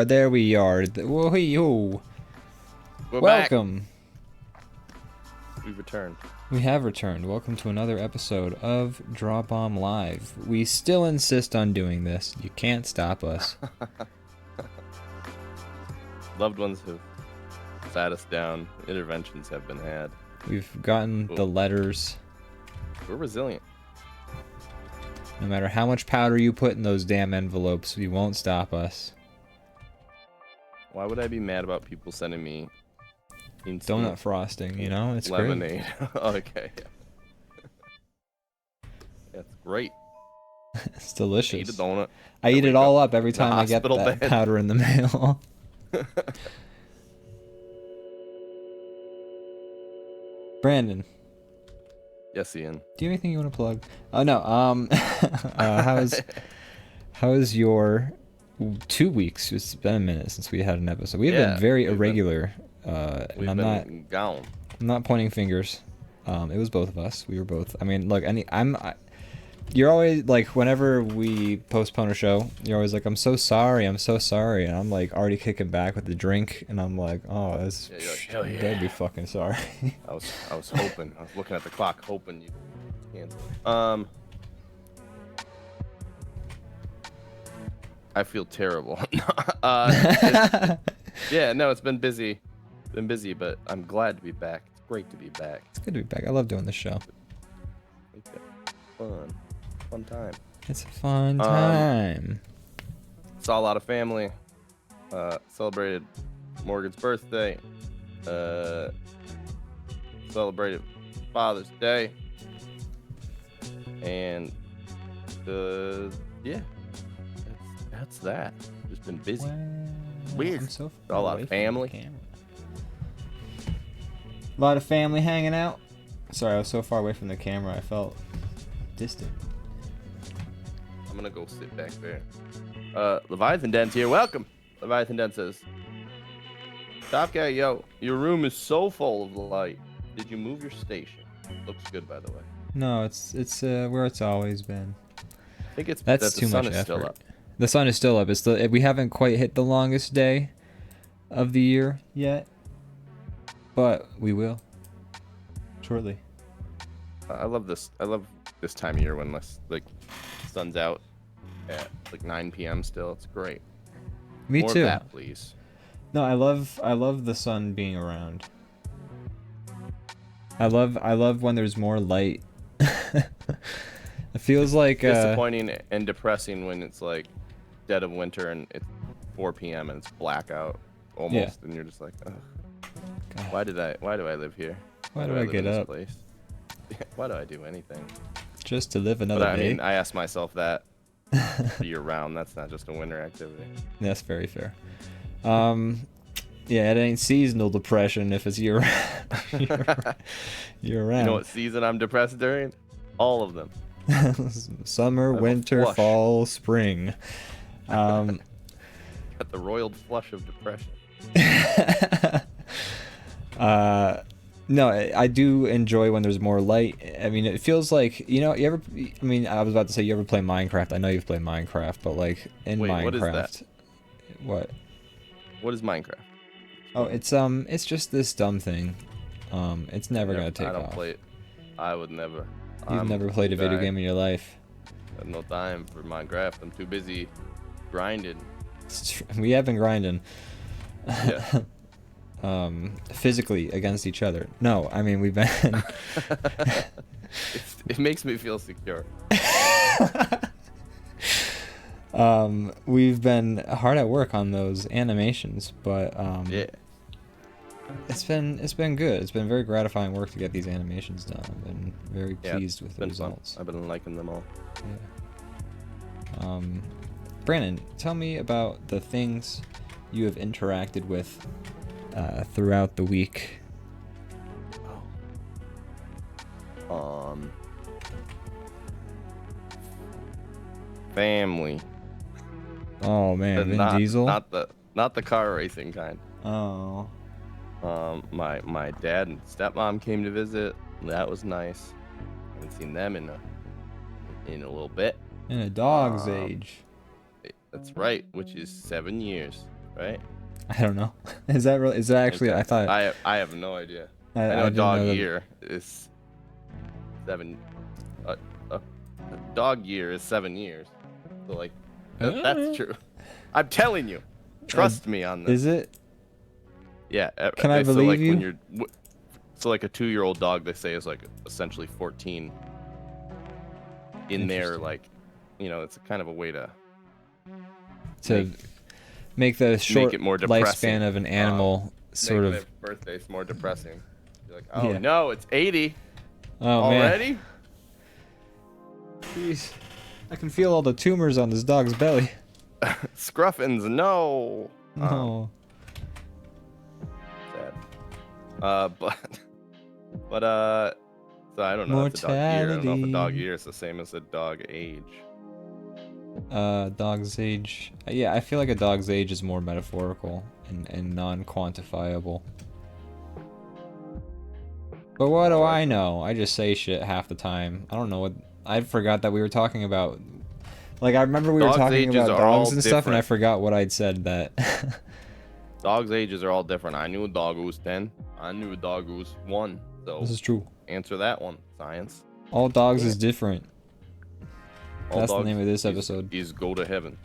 There we are. Whoa. Welcome. Back. We've returned. We have returned. Welcome to another episode of DrawBomb Live. We still insist on doing this. You can't stop us. Loved ones have sat us down. Interventions have been had. We've gotten the letters. We're resilient. No matter how much powder you put in those damn envelopes, you won't stop us. Why would I be mad about people sending me donut frosting? You know, it's lemonade. Okay. That's great. It's delicious. I eat a donut. I eat it all up every time I get that powder in the mail. Brandon. Yes, Ian. Do you have anything you want to plug? Oh no. How's your 2 weeks? It's been a minute since we had an episode. We've been very irregular. And I'm not pointing fingers. It was both of us. We were both. I mean, look. You're always like, whenever we postpone a show, you're always like, I'm so sorry, and I'm like already kicking back with the drink, and I'm like, oh, this better be fucking sorry. I was hoping. I was looking at the clock, hoping you'd cancel. I feel terrible. Yeah, no, it's been busy. But I'm glad to be back. It's great to be back. It's good to be back. I love doing this show. Fun time. It's a fun time. Saw a lot of family. Celebrated Morgan's birthday. Celebrated Father's Day. And yeah, that's that. Just been busy. Weird. So a lot of family. A lot of family hanging out. Sorry, I was so far away from the camera, I felt distant. I'm gonna go sit back there. Leviathan Dent's here. Welcome. Leviathan Dent says, Top guy, yo, your room is so full of light. Did you move your station? Looks good, by the way. No, it's where it's always been. I think it's that's that too much effort. Still up. The sun is still up. We haven't quite hit the longest day of the year yet, but we will shortly. I love this time of year when like sun's out at like 9 p.m. still. It's great. Me More too. Of that, please. No, I love the sun being around. I love when there's more light. It feels like disappointing and depressing when it's like dead of winter and it's 4 p.m. and it's blackout almost, and you're just like, ugh. Why do I live here? Why do I get up? Place? Why do I do anything? Just to live another day. I mean, I ask myself that year round. That's not just a winter activity. That's very fair. Yeah, it ain't seasonal depression if it's year round. Year round. You know what season I'm depressed during? All of them. Summer, winter, fall, spring. Got the royal flush of depression. No, I do enjoy when there's more light. I mean, it feels like, I was about to say, you ever play Minecraft? I know you've played Minecraft, but like in Minecraft. What is that? What? What is Minecraft? Oh, it's just this dumb thing. It's never gonna take off. I don't play it. I would never. You've never played a video game in your life. I have no time for Minecraft. I'm too busy grinding. We have been grinding. Yeah. Physically against each other. No, I mean, we've been. It makes me feel secure. We've been hard at work on those animations, but yeah. It's been good. It's been very gratifying work to get these animations done. I've been very pleased with the results. I've been liking them all. Yeah. Brandon, tell me about the things you have interacted with throughout the week. Family. Oh man, Vin Diesel. Not the car racing kind. Oh. My dad and stepmom came to visit. That was nice. Haven't seen them in a little bit. In a dog's age. That's right, which is 7 years, right? I don't know. Is that really? Is that actually? I thought. I have no idea. I know a dog year is 7. A dog year is 7 years. So like, that's true. I'm telling you. Trust me on this. Is it? Yeah. Can I believe like you? When so like a 2-year-old dog, they say, is like essentially 14. In there, like, you know, it's kind of a way to make the short it more depressing. lifespan of an animal sort of. Make their birthdays more depressing. You're like, oh no, it's 80 Oh already. Man. Jeez, I can feel all the tumors on this dog's belly. Scruffins, no. No. Sad. But so I don't know. It's a dog year. I don't know if a dog year is the same as a dog age. Dog's age. Yeah, I feel like a dog's age is more metaphorical and non-quantifiable. But what do I know? I just say shit half the time. I don't know what. I forgot that we were talking about. Like, I remember we were talking about dogs and stuff, and I forgot what I'd said that. Dogs' ages are all different. I knew a dog who was 10. I knew a dog who was 1. So this is true. Answer that one, science. All dogs is different. All That's the name of this episode. Is go to heaven.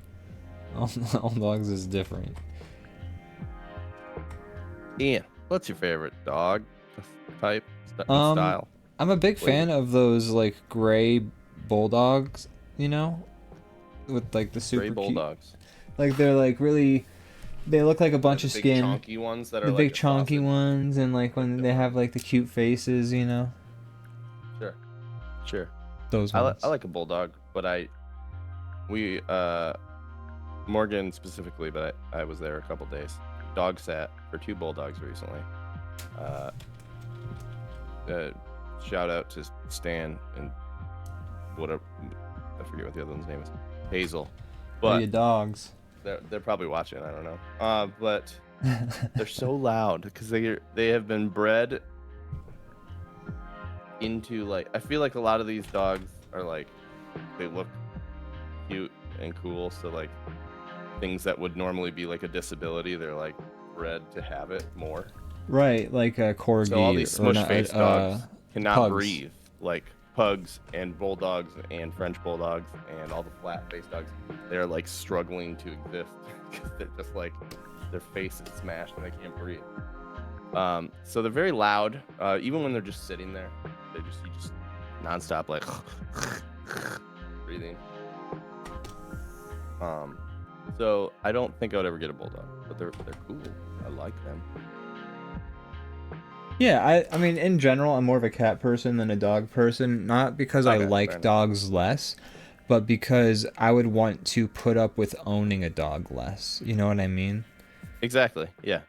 All dogs is different. Ian, what's your favorite dog type style? I'm a big fan of those like gray bulldogs, you know, with like the super gray bulldogs. Like they're like really, they look like a bunch of skin. The big chonky ones that are the like big chonky ones, and like when they have like the cute faces, you know. Sure. Those ones. I like a bulldog, but Morgan specifically, but I was there a couple days. Dog sat for 2 bulldogs recently. Shout out to Stan and whatever, I forget what the other one's name is. Hazel. But your dogs. They're probably watching. I don't know. But they're so loud because they have been bred into, like, I feel like a lot of these dogs are like, they look cute and cool, so like things that would normally be like a disability, they're like bred to have it more. Right, like a corgi. So all these smush-faced dogs cannot pugs. breathe, like pugs and bulldogs and French bulldogs and all the flat-faced dogs. They're like struggling to exist because they're just like, their face is smashed and they can't breathe. So they're very loud. Even when they're just sitting there, you just nonstop like breathing. So I don't think I would ever get a bulldog, but they're cool. I like them. Yeah, I mean, in general, I'm more of a cat person than a dog person. Not because I like dogs less, but because I would want to put up with owning a dog less. You know what I mean? Exactly. Yeah.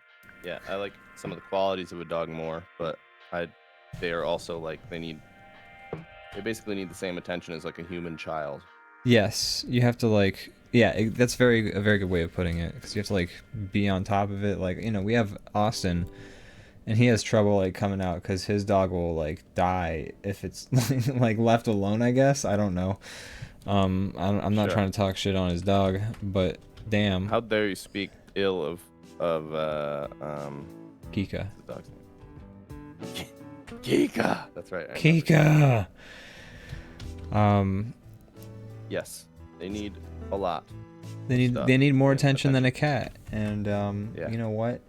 I like some of the qualities of a dog more, but they are also like, they basically need the same attention as like a human child. Yes, you have to like, yeah, that's a very good way of putting it, because you have to like be on top of it. Like, you know, we have Austin, and he has trouble like coming out because his dog will like die if it's like left alone, I guess. I don't know. I'm not trying to talk shit on his dog, but damn. How dare you speak ill of Kika. The dog's name. Kika. That's right. Kika. Yes, they need a lot. They need more attention than a cat, and you know what?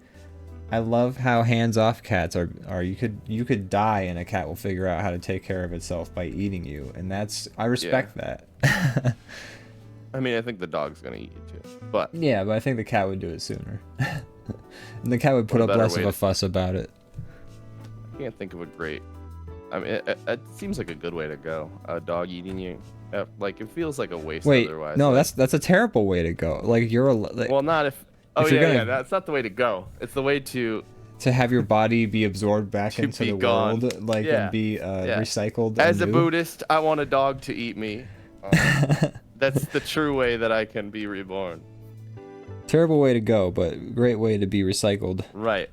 I love how hands-off cats are. You could die, and a cat will figure out how to take care of itself by eating you, and I respect that. I mean, I think the dog's gonna eat you too, but yeah, but I think the cat would do it sooner. And the cat would put What a up better less of way a to- fuss about it. I can't think of a great. I mean, it seems like a good way to go. A dog eating you, like it feels like a waste. Wait, Otherwise, no, like, that's a terrible way to go. Like you're like, well, not if. Oh if you're yeah, gonna- yeah. That's not the way to go. It's the way to to have your body be absorbed back To into be the gone. world, like Yeah, and be yeah. recycled. As a anew. Buddhist, I want a dog to eat me. That's the true way that I can be reborn. Terrible way to go, but great way to be recycled. Right.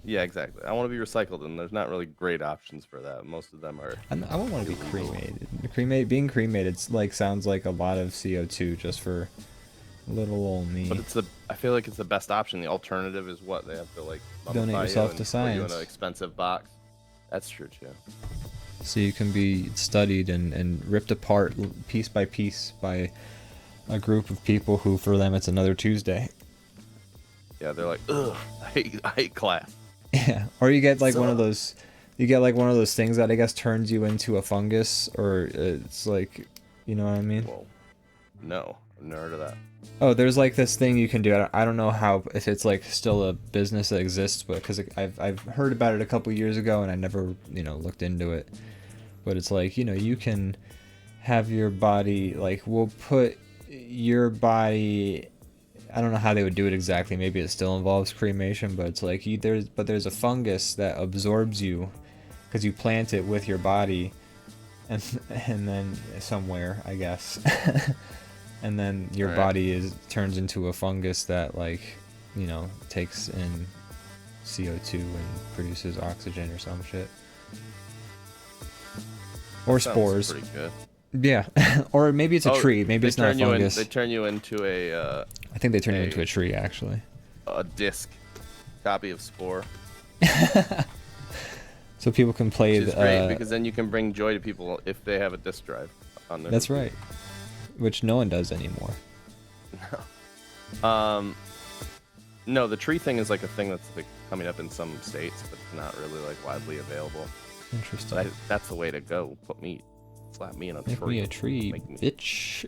Yeah, exactly. I want to be recycled, and there's not really great options for that. Most of them are. I won't want to be cremated. Being cremated sounds like a lot of CO2 just for little old me. But I feel like it's the best option. The alternative is what they have to like Donate mummify yourself you to and put science. you in an expensive box. That's true too. So you can be studied and ripped apart piece by piece by a group of people who, for them, it's another Tuesday. Yeah, they're like, ugh, I hate class. Yeah, or you get like one of those, things that I guess turns you into a fungus, or it's like, you know what I mean? Whoa. No, I've never heard of that. Oh, there's like this thing you can do. I don't know how, if it's like still a business that exists, but because I've heard about it a couple years ago and I never looked into it. But it's like you can have your body, like we'll put your body. I don't know how they would do it exactly. Maybe it still involves cremation, but it's like there's a fungus that absorbs you because you plant it with your body, and then somewhere, I guess. And then your body turns into a fungus that takes in CO2 and produces oxygen or some shit. Or Sounds spores. Pretty good. Yeah. Or maybe it's a tree. Maybe it's not a fungus. They turn you into a I think they turn you into a tree, actually. a disc copy of Spore. So people can play Which is great because then you can bring joy to people if they have a disc drive on their. That's right. Which no one does anymore. No, the tree thing is like a thing that's like coming up in some states, but not really like widely available. Interesting. But that's the way to go. Slap me in a Make tree. me a tree, Make me- bitch.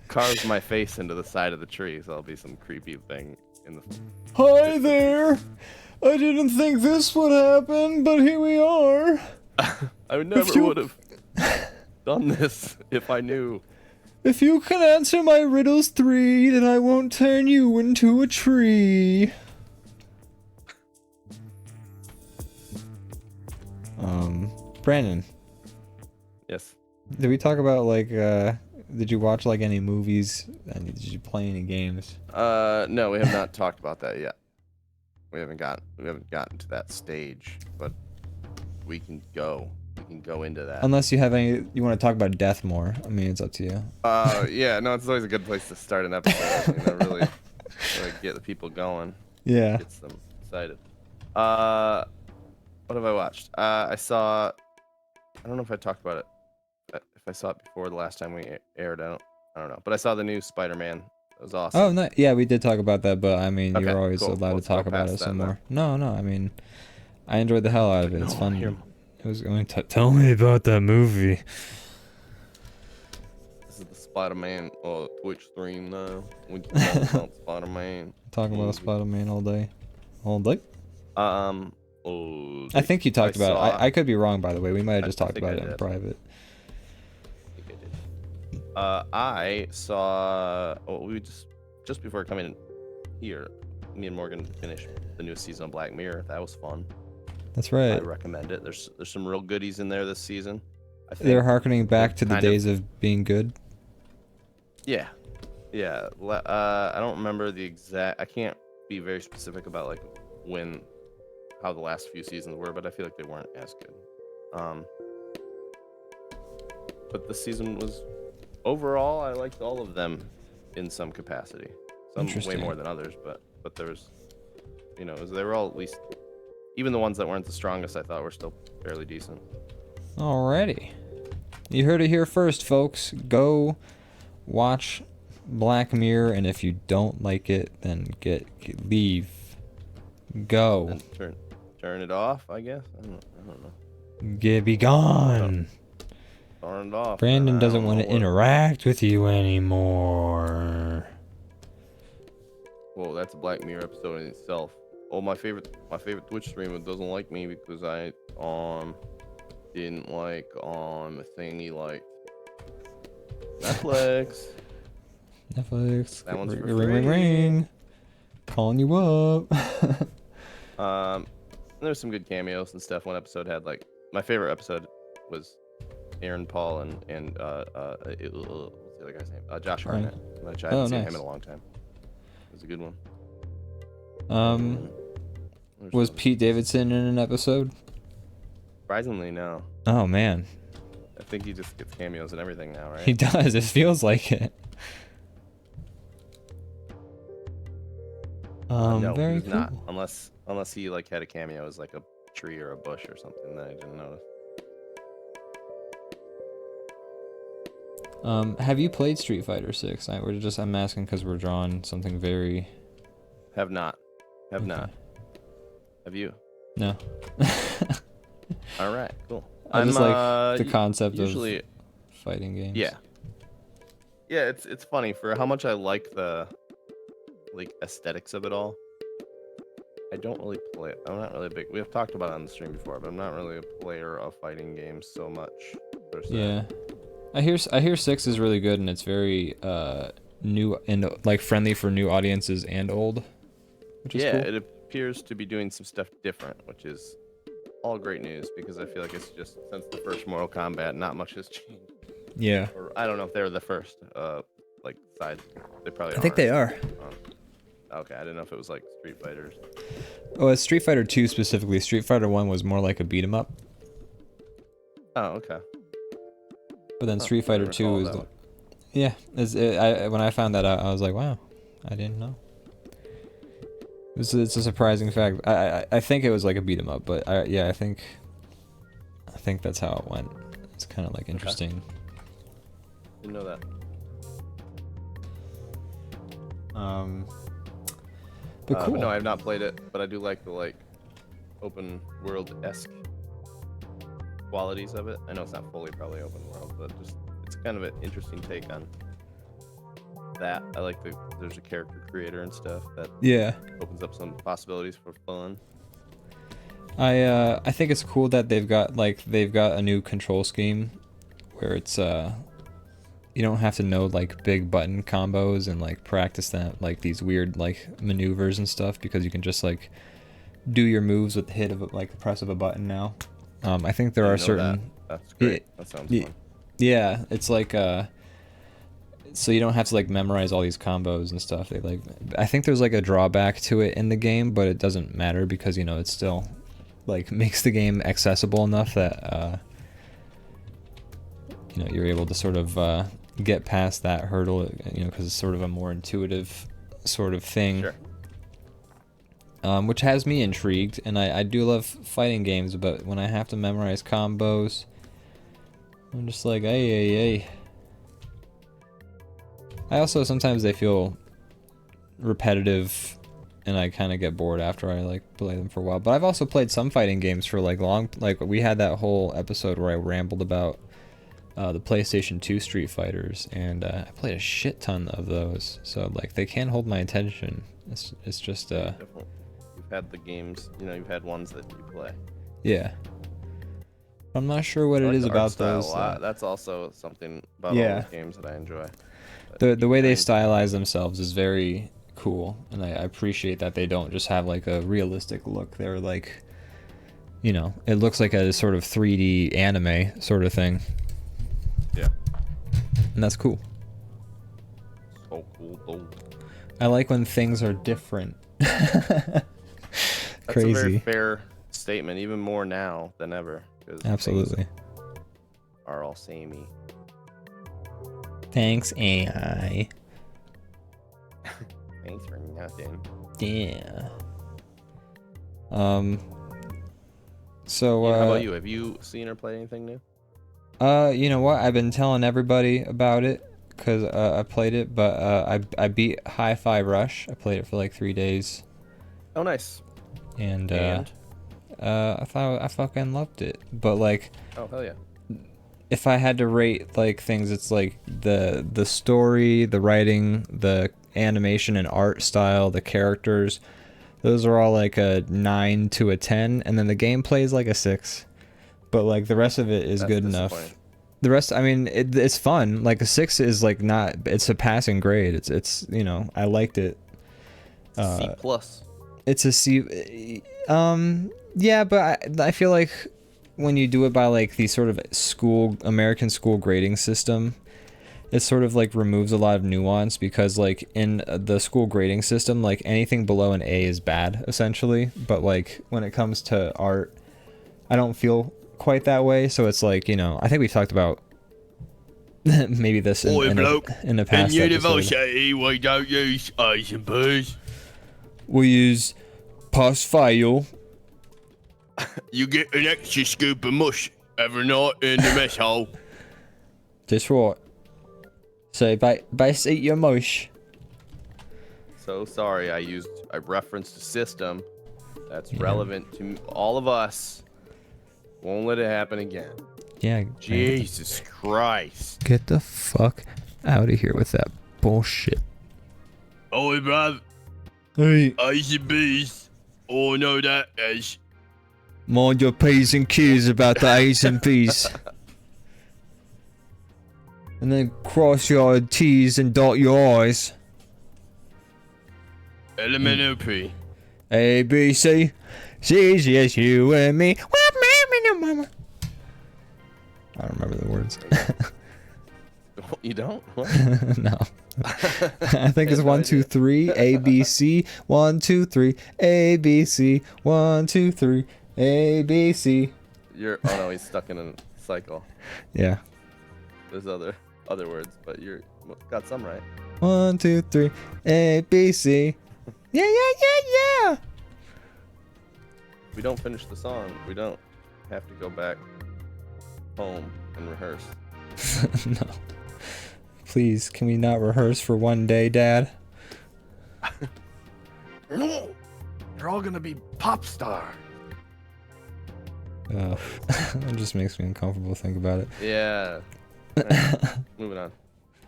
Carve my face into the side of the tree, so I'll be some creepy thing in the. Hi there. I didn't think this would happen, but here we are. I never would have done this if I knew. If you can answer my riddles 3, then I won't turn you into a tree. Brandon, Yes. did we talk about did you watch like any movies and did you play any games? No, we have not talked about that yet. We haven't gotten to that stage, but we can go into that. Unless you have you want to talk about death more. I mean, it's up to you. Yeah, no, it's always a good place to start an episode. Really get the people going. Yeah. Gets them excited. What have I watched? I saw. I don't know if I talked about it. If I saw it before the last time we aired, I don't know. But I saw the new Spider-Man. It was awesome. Oh, no, yeah, we did talk about that, but I mean, Okay, you're always cool. allowed We'll to talk go about past it some that more. No, I mean, I enjoyed the hell out of it. It's No, fun. here- It was going to tell me about that movie. This is the Spider-Man Twitch stream now. We can talk about Spider-Man. Talk about Spider-Man all day. All day? Oh, I think you talked about it. I could be wrong, by the way. We might have just I talked think about I it in did. private. I saw. Oh, we just before coming in here, me and Morgan finished the newest season of Black Mirror. That was fun. That's I right. recommend it. There's some real goodies in there this season. I think. They're harkening back to the kind of- days of being good. Yeah. I don't remember the exact. I can't be very specific about like how the last few seasons were, but I feel like they weren't as good. But this season was overall. I liked all of them in some capacity. Some way Interesting. more than others, but there was, they were all at least. Even the ones that weren't the strongest, I thought were still fairly decent. Alrighty. You heard it here first, folks. Go watch Black Mirror, and if you don't like it, then leave. Go. And turn it off, I guess. I don't know. Be gone. Turn it off. Brandon I doesn't don't want know to what- interact with you anymore. Whoa, that's a Black Mirror episode in itself. Oh, my favorite Twitch streamer doesn't like me because I didn't like a thing he liked. Netflix. That one's for ring, free. ring, ring. Calling you up. There's some good cameos and stuff. One episode had like my favorite episode was Aaron Paul and what's the other guy's name? Josh Hartnett. Which I haven't seen him in a long time. It was a good one. Was Pete Davidson in an episode? Surprisingly, no. Oh man. I think he just gets cameos and everything now, right? He does. It feels like it. No, very he's cool. not. Unless he like had a cameo as like a tree or a bush or something that I didn't notice. Have you played Street Fighter 6? I'm asking because we're drawing something very. Have not. Not. Have you? No. All right, cool. I just like the concept usually, of fighting games. Yeah. Yeah, it's funny for how much I like the aesthetics of it all. I don't really play it. I'm not really big. We have talked about it on the stream before, but I'm not really a player of fighting games so much. Yeah. I hear 6 is really good and it's very new and like friendly for new audiences and old, which is cool. It appears to be doing some stuff different, which is all great news because I feel like it's just since the first Mortal Kombat, not much has changed. Yeah. Or I don't know if they're the first side. They probably are. I think they are. Okay, I didn't know if it was like Street Fighters. Oh, it's Street Fighter 2 specifically. Street Fighter 1 was more like a beat 'em up. Oh, okay. But then Street Fighter 2 is yeah. When I found that out, I was like, wow, I didn't know. It's a surprising fact. I think it was like a beat 'em up, but I think that's how it went. It's kind of like interesting. Okay. Didn't know that. But cool. But no, I have not played it, but I do like the open world-esque qualities of it. I know it's not fully probably open world, but just it's kind of an interesting take on that. I like there's a character creator and stuff that opens up some possibilities for fun. I think it's cool that they've got a new control scheme where it's you don't have to know like big button combos and like practice that like these weird like maneuvers and stuff because you can just like do your moves with the hit of like the press of a button now. I think there are certain. That's great. That sounds fun. Yeah, it's like so you don't have to like memorize all these combos and stuff. I think there's like a drawback to it in the game, but it doesn't matter because it's still like makes the game accessible enough that you're able to sort of get past that hurdle, because it's sort of a more intuitive sort of thing. Sure. Which has me intrigued, and I do love fighting games, but when I have to memorize combos, I'm just like, hey. I also, sometimes they feel repetitive, and I kind of get bored after I like play them for a while. But I've also played some fighting games for like long, like we had that whole episode where I rambled about the PlayStation 2 Street Fighters, and I played a shit ton of those, so like they can hold my attention. It's just Definitely. You've had the games, you've had ones that you play. Yeah. I'm not sure what it is about those. That's also something about all those games that I enjoy. The way they stylize themselves is very cool, and I appreciate that they don't just have like a realistic look. They're like, it looks like a sort of 3D anime sort of thing. Yeah. And that's cool. So cool though. I like when things are different. That's Crazy. a very fair statement, even more now than ever. Absolutely. Are all samey. Thanks, AI. Thanks for nothing. Yeah. So how about you? Have you seen or played anything new? You know what? I've been telling everybody about it because I played it, but I beat Hi-Fi Rush. I played it for like 3 days. Oh, nice. And I thought I fucking loved it. But like, oh hell yeah. If I had to rate like things, it's like the story, the writing, the animation and art style, the characters, those are all like a 9 to a 10, and then the gameplay is like a 6. But like the rest of it is good enough. The rest, I mean, it's fun. Like a 6 is like not, it's a passing grade. It's you know, I liked it. C plus. It's a C. Yeah, but I feel like when you do it by like the sort of American school grading system, it sort of like removes a lot of nuance, because like in the school grading system, like anything below an A is bad essentially. But like when it comes to art, I don't feel quite that way. So it's like, you know, I think we've talked about maybe this in the past in university we don't use A's and B's. We use pass fail. You get an extra scoop of mush every night in the mess hall. That's right. So base eat your mush. So sorry, I referenced a system that's relevant to all of us. Won't let it happen again. Yeah. Jesus Christ. Get the fuck out of here with that bullshit. Oh, bruv. Hey. A's and B's. Oh, no, that is. Mind your P's and Q's about the A's and B's. And then cross your T's and dot your I's. Elementary. A, B, C. C's, yes, you and me. Mama. I don't remember the words. You don't? What? No. I think it's 1, 2, 3, A, B, C. 1, 2, 3, A, B, C. 1, 2, 3, A, B, C. Oh no, he's stuck in a cycle. Yeah. There's other words, but you're got some right. 1, 2, 3, A, B, C. Yeah. We don't finish the song. We don't have to go back home and rehearse. No. Please, can we not rehearse for one day, Dad? No, you're all gonna be pop star. It just makes me uncomfortable to think about it. Yeah. Right. Moving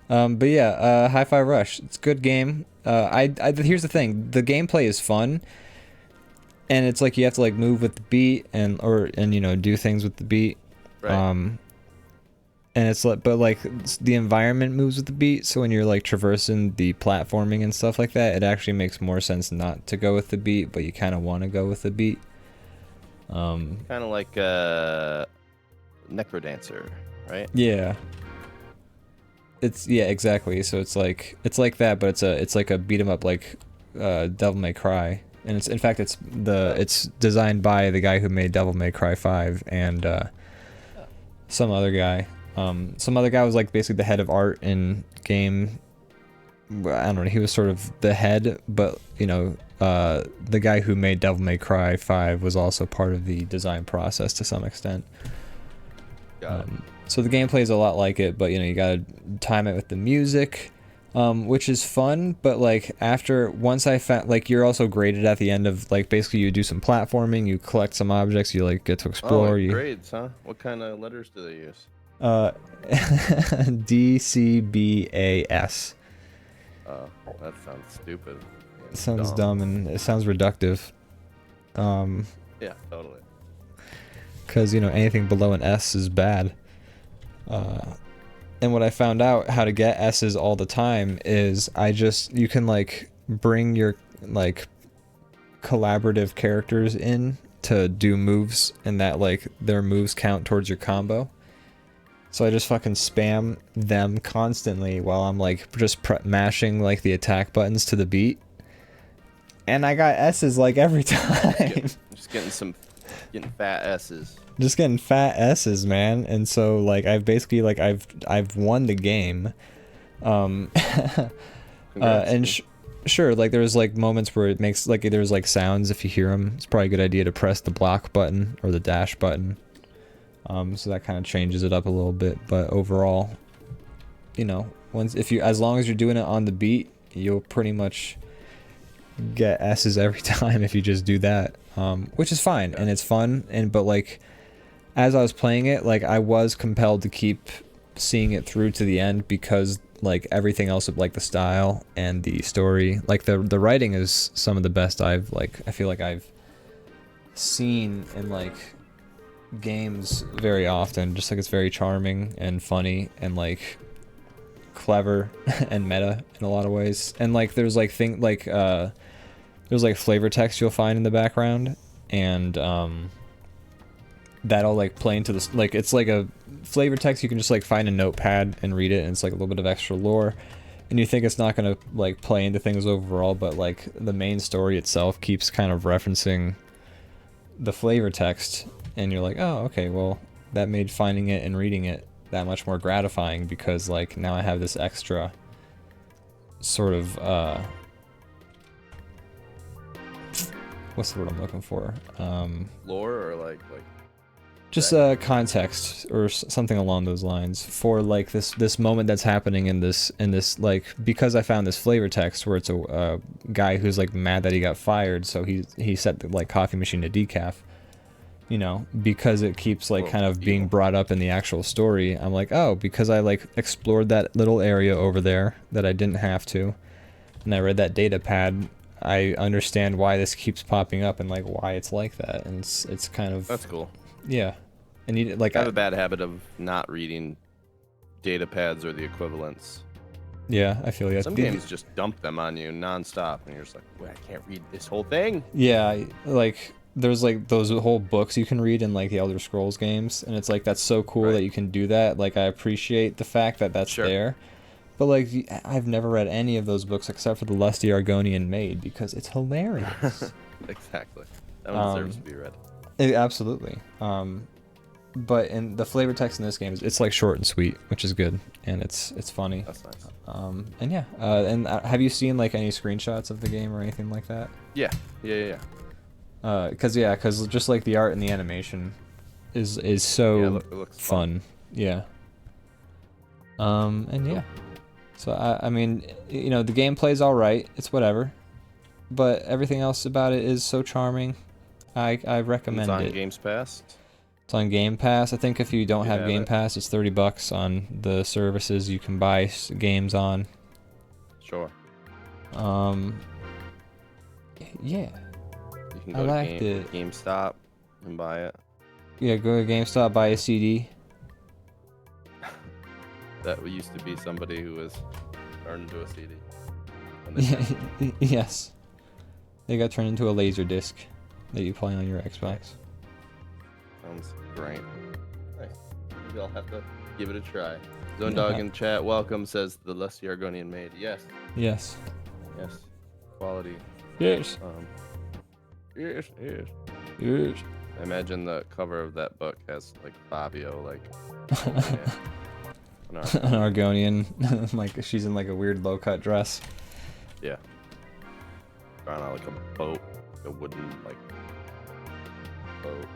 on. But yeah, Hi-Fi Rush. It's a good game. Here's the thing. The gameplay is fun, and it's like you have to like move with the beat and you know, do things with the beat. Right. And it's like, but like the environment moves with the beat, so when you're like traversing the platforming and stuff like that, it actually makes more sense not to go with the beat, but you kind of want to go with the beat. Kind of like Necrodancer, right? Yeah. Yeah, exactly. So it's like that, but it's like a beat 'em up like Devil May Cry, and it's designed by the guy who made Devil May Cry 5 and some other guy. Some other guy was like basically the head of art in game. I don't know. He was sort of the head, but you know, the guy who made Devil May Cry 5 was also part of the design process to some extent. Got it. So the gameplay is a lot like it, but you know, you gotta time it with the music, which is fun. But like once I found, like, you're also graded at the end of, like, basically you do some platforming, you collect some objects, you like get to explore. Grades, huh? What kind of letters do they use? D, C, B, A, S. Oh, that sounds stupid. It sounds dumb and it sounds reductive. Yeah, totally. Because, you know, anything below an S is bad. And what I found out how to get S's all the time is you can like bring your like collaborative characters in to do moves, and that like their moves count towards your combo. So I just fucking spam them constantly while I'm like just mashing like the attack buttons to the beat. And I got S's like every time. Just getting fat S's. Just getting fat S's, man. And so like I've basically like I've won the game. Sure, like there's like moments where it makes like there's like sounds if you hear them. It's probably a good idea to press the block button or the dash button. So that kind of changes it up a little bit, but overall, you know, as long as you're doing it on the beat, you'll pretty much get S's every time if you just do that, which is fine and it's fun. But like, as I was playing it, like I was compelled to keep seeing it through to the end because like everything else, like the style and the story, like the writing is some of the best I feel like I've seen in like games very often. Just like it's very charming and funny and like clever and meta in a lot of ways. And like there's like there's like flavor text you'll find in the background, and that'll like play into this, like it's like a flavor text you can just like find a notepad and read it, and it's like a little bit of extra lore, and you think it's not gonna like play into things overall, but like the main story itself keeps kind of referencing the flavor text, and you're like, oh, okay, well that made finding it and reading it that much more gratifying, because like now I have this extra sort of what's the word I'm looking for? Lore or like just context or something along those lines for like this moment that's happening in this like, because I found this flavor text where it's a guy who's like mad that he got fired, so he set the like coffee machine to decaf, you know, because it keeps like kind of being brought up in the actual story. I'm like, oh, because I like explored that little area over there that I didn't have to, and I read that data pad, I understand why this keeps popping up and like why it's like that, and it's kind of, that's cool. Yeah, and you like I have a bad habit of not reading data pads or the equivalents. Yeah, I feel you. Some games just dump them on you nonstop, and you're just like, well, I can't read this whole thing. Yeah, like there's like those whole books you can read in like the Elder Scrolls games, and it's like that's so cool that you can do that. Like I appreciate the fact that that's there, but like I've never read any of those books except for the Lusty Argonian Maid, because it's hilarious. Exactly, that one deserves to be read. Absolutely. But in the flavor text in this game, it's like short and sweet, which is good, and it's funny. That's nice. And yeah, and have you seen like any screenshots of the game or anything like that? Yeah. Cause just like the art and the animation is so it looks fun. Yeah. And yeah, so I mean, you know, the gameplay's all right. It's whatever, but everything else about it is so charming. I recommend it. It's on Games Pass. It's on Game Pass. I think if you don't have Game Pass, it's $30 on the services you can buy games on. Sure. Yeah. You can go to GameStop and buy it. Yeah, go to GameStop, buy a CD. That used to be somebody who was turned into a CD. Yes. They got turned into a laser disc that you play on your Xbox. Sounds great. Nice. Maybe I'll have to give it a try. Zone Dog in chat, welcome, says the Lusty Argonian Maid. Yes. Yes. Yes. Quality. Yes. Yes. Yes. I imagine the cover of that book has like Fabio, like an Argonian, like she's in like a weird low cut dress. Yeah. On like a boat, a wooden like boat.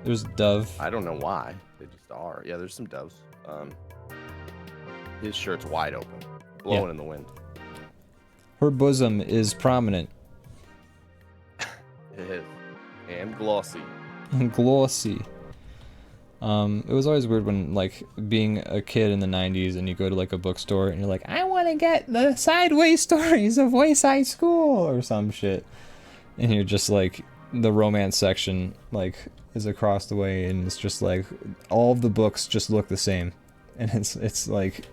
There's dove. I don't know why. They just are. Yeah, there's some doves. His shirt's wide open, blowing in the wind. Her bosom is prominent. It is. And glossy. Glossy. It was always weird when, like, being a kid in the 90s and you go to, like, a bookstore and you're like, I want to get the sideways stories of Wayside School or some shit. And you're just, like, the romance section, like, is across the way, and it's just, like, all of the books just look the same. And it's like,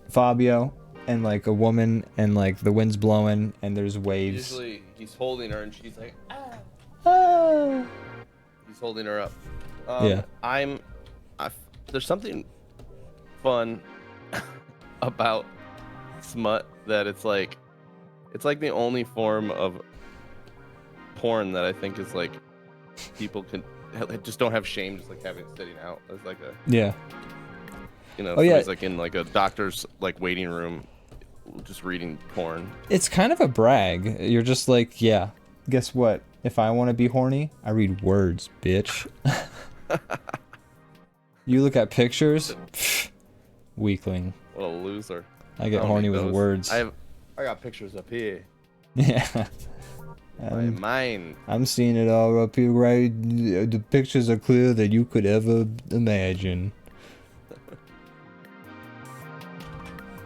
Fabio and, like, a woman and, like, the wind's blowing and there's waves. Usually he's holding her and she's like, ah. Oh. He's holding her up. Yeah. There's something fun about smut that it's like the only form of porn that I think is like people can just don't have shame just like having it sitting out as like a somebody's like in like a doctor's like waiting room just reading porn. It's kind of a brag. You're just like, yeah, guess what? If I want to be horny, I read words, bitch. You look at pictures, weakling. What a loser. I get horny with words. I got pictures up here. Yeah. My mind. I'm seeing it all up here, right? The pictures are clearer than you could ever imagine.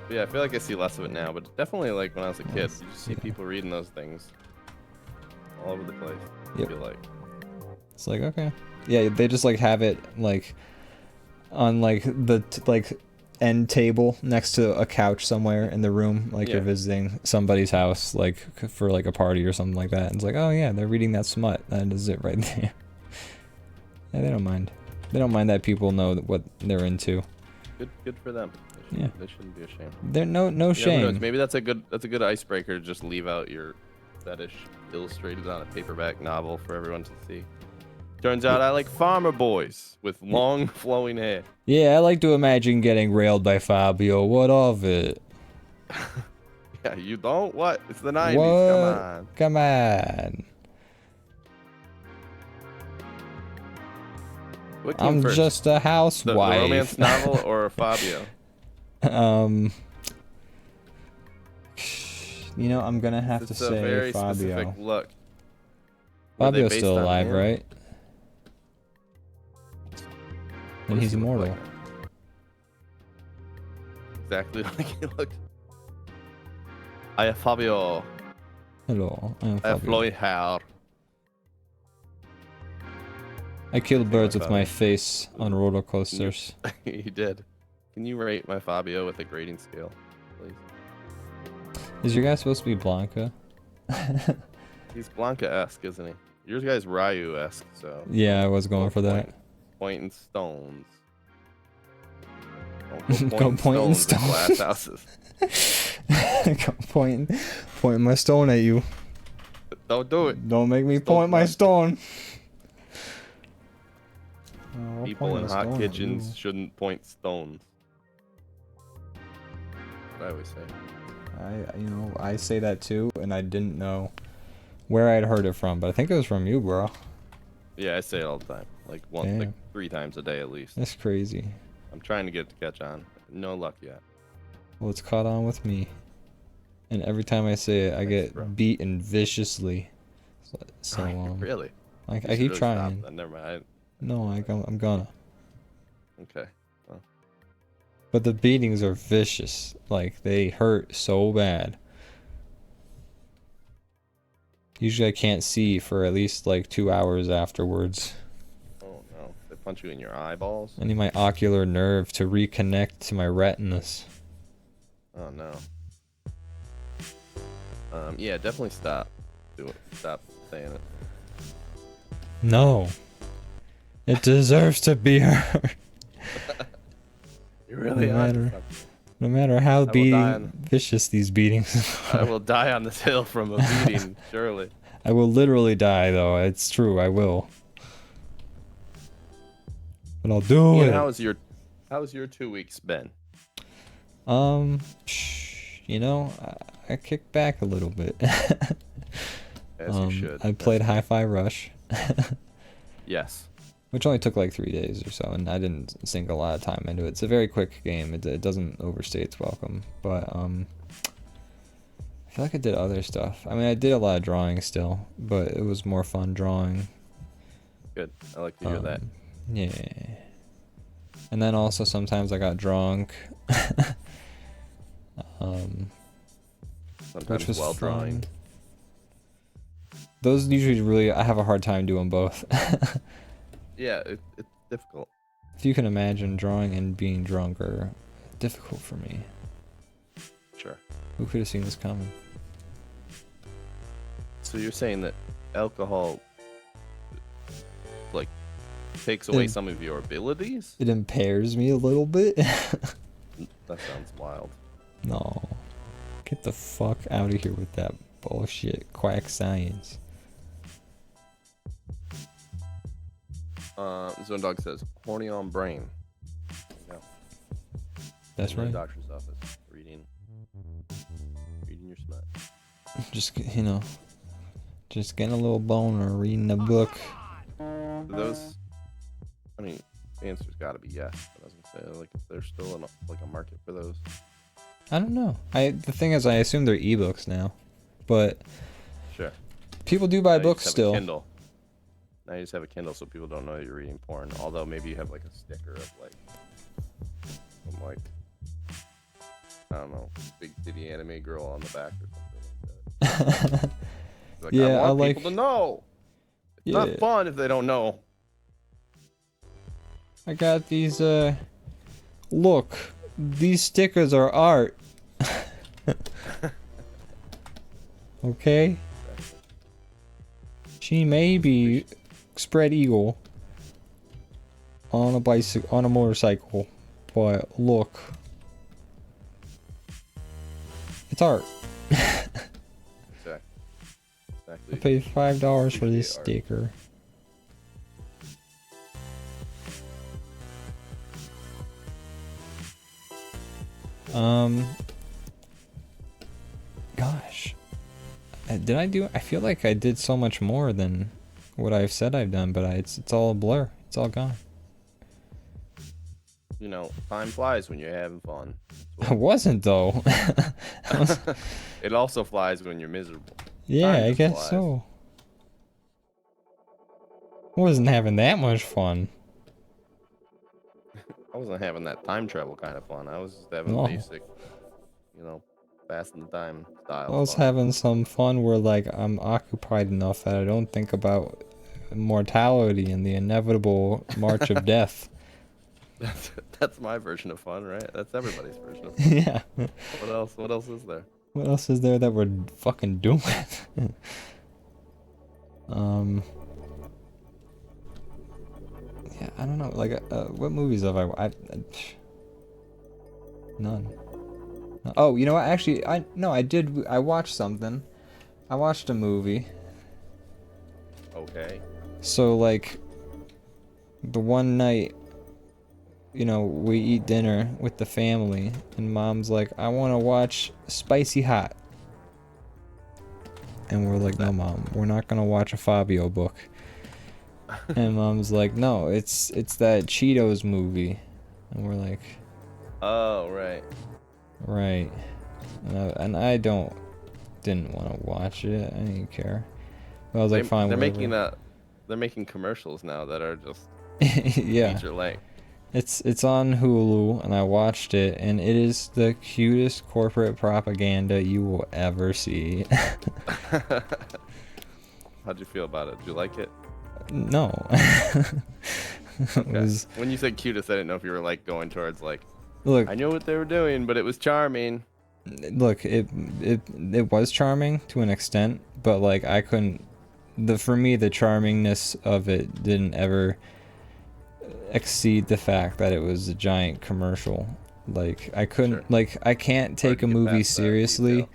Yeah, I feel like I see less of it now, but definitely like when I was a kid, you just see Yeah. people reading those things all over the place. I Yep. feel like. It's like, okay. Yeah, they just like have it like on like the like end table next to a couch somewhere in the room, like you're Yeah. visiting somebody's house, like for like a party or something like that. And it's like, oh yeah, they're reading that smut. That is it right there. Yeah, they don't mind. They don't mind that people know what they're into. Good for them. Yeah. They shouldn't be ashamed. They're no You never know, shame. maybe that's a good icebreaker to just leave out your fetish illustrated on a paperback novel for everyone to see. Turns out I like farmer boys with long flowing hair. Yeah, I like to imagine getting railed by Fabio. What of it? Yeah, you don't? What? It's the 90s. What? Come on. Come on. What came I'm first? just a the housewife. romance novel or Fabio? You know, I'm gonna have to It's a say very Fabio. specific look. Were they Fabio's based still on alive, him? right? What And does he's he look immortal. like? Exactly like he looked. I am Fabio. Hello, I am I have Fabio. flowing hair. I kill birds with Fabio. my face on roller coasters. You did. Can you rate my Fabio with a grading scale, please? Is your guy supposed to be Blanca? He's Blanca-esque, isn't he? Your guy's Ryu-esque, so. Yeah, I was going for that. Pointing stones. Go pointing at glass houses. Go pointing my stone at you. Don't do it. Don't make me Stone point my point. stone. Oh, I'll People point in my hot stone at kitchens you. shouldn't point stones. What I always say. I say that too, and I didn't know where I'd heard it from, but I think it was from you, bro. Yeah, I say it all the time. Like Damn. 3 times a day at least. That's crazy. I'm trying to get it to catch on. No luck yet. Well, it's caught on with me. And every time I say it, I Thanks, get bro. beaten viciously. So, Really? I You keep should really stop trying. then. Never mind. No, I'm gonna. Okay. Well, But the beatings are vicious. Like, they hurt so bad. Usually I can't see for at least like 2 hours afterwards. oh no. They punch you in your eyeballs? I need my ocular nerve to reconnect to my retinas. Oh no. Yeah, definitely stop. Do it. Stop saying it. No. It deserves to be hurt. You really No are. matter- No matter how will die on- vicious these beatings I are. will die on this hill from a beating, surely. I will literally die, though. It's true, I will. But I'll do Ian, it. how's your 2 weeks been? You know, I kicked back a little bit. As you should. I played Hi-Fi Rush, Yes. which only took like 3 days or so, and I didn't sink a lot of time into it. It's a very quick game. It doesn't overstay its welcome, but I feel like I did other stuff. I mean, I did a lot of drawing still, but it was more fun drawing. Good. I like to hear that. Yeah. And then also sometimes I got drunk. Sometimes was while fun. drawing. Those usually really, I have a hard time doing both. Yeah, it's difficult. If you can imagine, drawing and being drunk are difficult for me. Sure. Who could have seen this coming? So you're saying that alcohol, like, takes away It- some of your abilities? It impairs me a little bit. That sounds wild. No. Get the fuck out of here with that bullshit quack science. Zone Dog says, horny on brain. No. That's In the right. doctor's office, reading your smut. Just, just getting a little boner, reading a book. Those, I mean, the answer's got to be yes. But I was gonna say, like, if there's still a market for those. I don't know. The thing is, I assume they're ebooks now, but Sure. people do buy Now you books just have a still. Kindle. Now you just have a Kindle, so people don't know you're reading porn. Although maybe you have like a sticker of like, some, like, I don't know, big titty anime girl on the back or something like that. Like, Yeah, I want people to know. It's not fun if they don't know. I got these, look, these stickers are art. Okay? She may be spread eagle on a bicycle, on a motorcycle, but look, it's art. Exactly. I paid $5 for this Art. sticker. Gosh. Did I do? I feel like I did so much more than what I've said I've done, but it's all a blur. It's all gone. You know, time flies when you're having fun. I wasn't though. It also flies when you're miserable. Yeah, Time I just guess flies. so. I wasn't having that much fun. I wasn't having that time travel kind of fun. I was just having No. basic, you know, passing the time style. I was fun. having some fun where like I'm occupied enough that I don't think about mortality and the inevitable march of death. That's my version of fun, right? That's everybody's version of fun. Yeah. What else? What else is there? What else is there that we're fucking doing? Yeah, I don't know. Like, what movies have I none. Oh, you know what? Actually, I did. I watched something. I watched a movie. Okay. So like, the one night, you know, we eat dinner with the family, and Mom's like, "I want to watch Spicy Hot," and we're like, "No, Mom, we're not gonna watch a Fabio book." And Mom's like, "No, it's that Cheetos movie," and we're like, Oh, right. "Right," and I didn't want to watch it. I didn't care. But I was like, "Fine, They're whatever." they're making commercials now that are just Yeah. feature length. It's on Hulu, and I watched it, and it is the cutest corporate propaganda you will ever see. How'd you feel about it? Did you like it? No. It Okay. was, When you said cutest, I didn't know if you were like going towards like, look, I knew what they were doing, but it was charming. look, it was charming to an extent, but like I couldn't. For me, the charmingness of it didn't ever exceed the fact that it was a giant commercial. Like I couldn't, Sure. like I can't take to a get movie past that seriously. detail.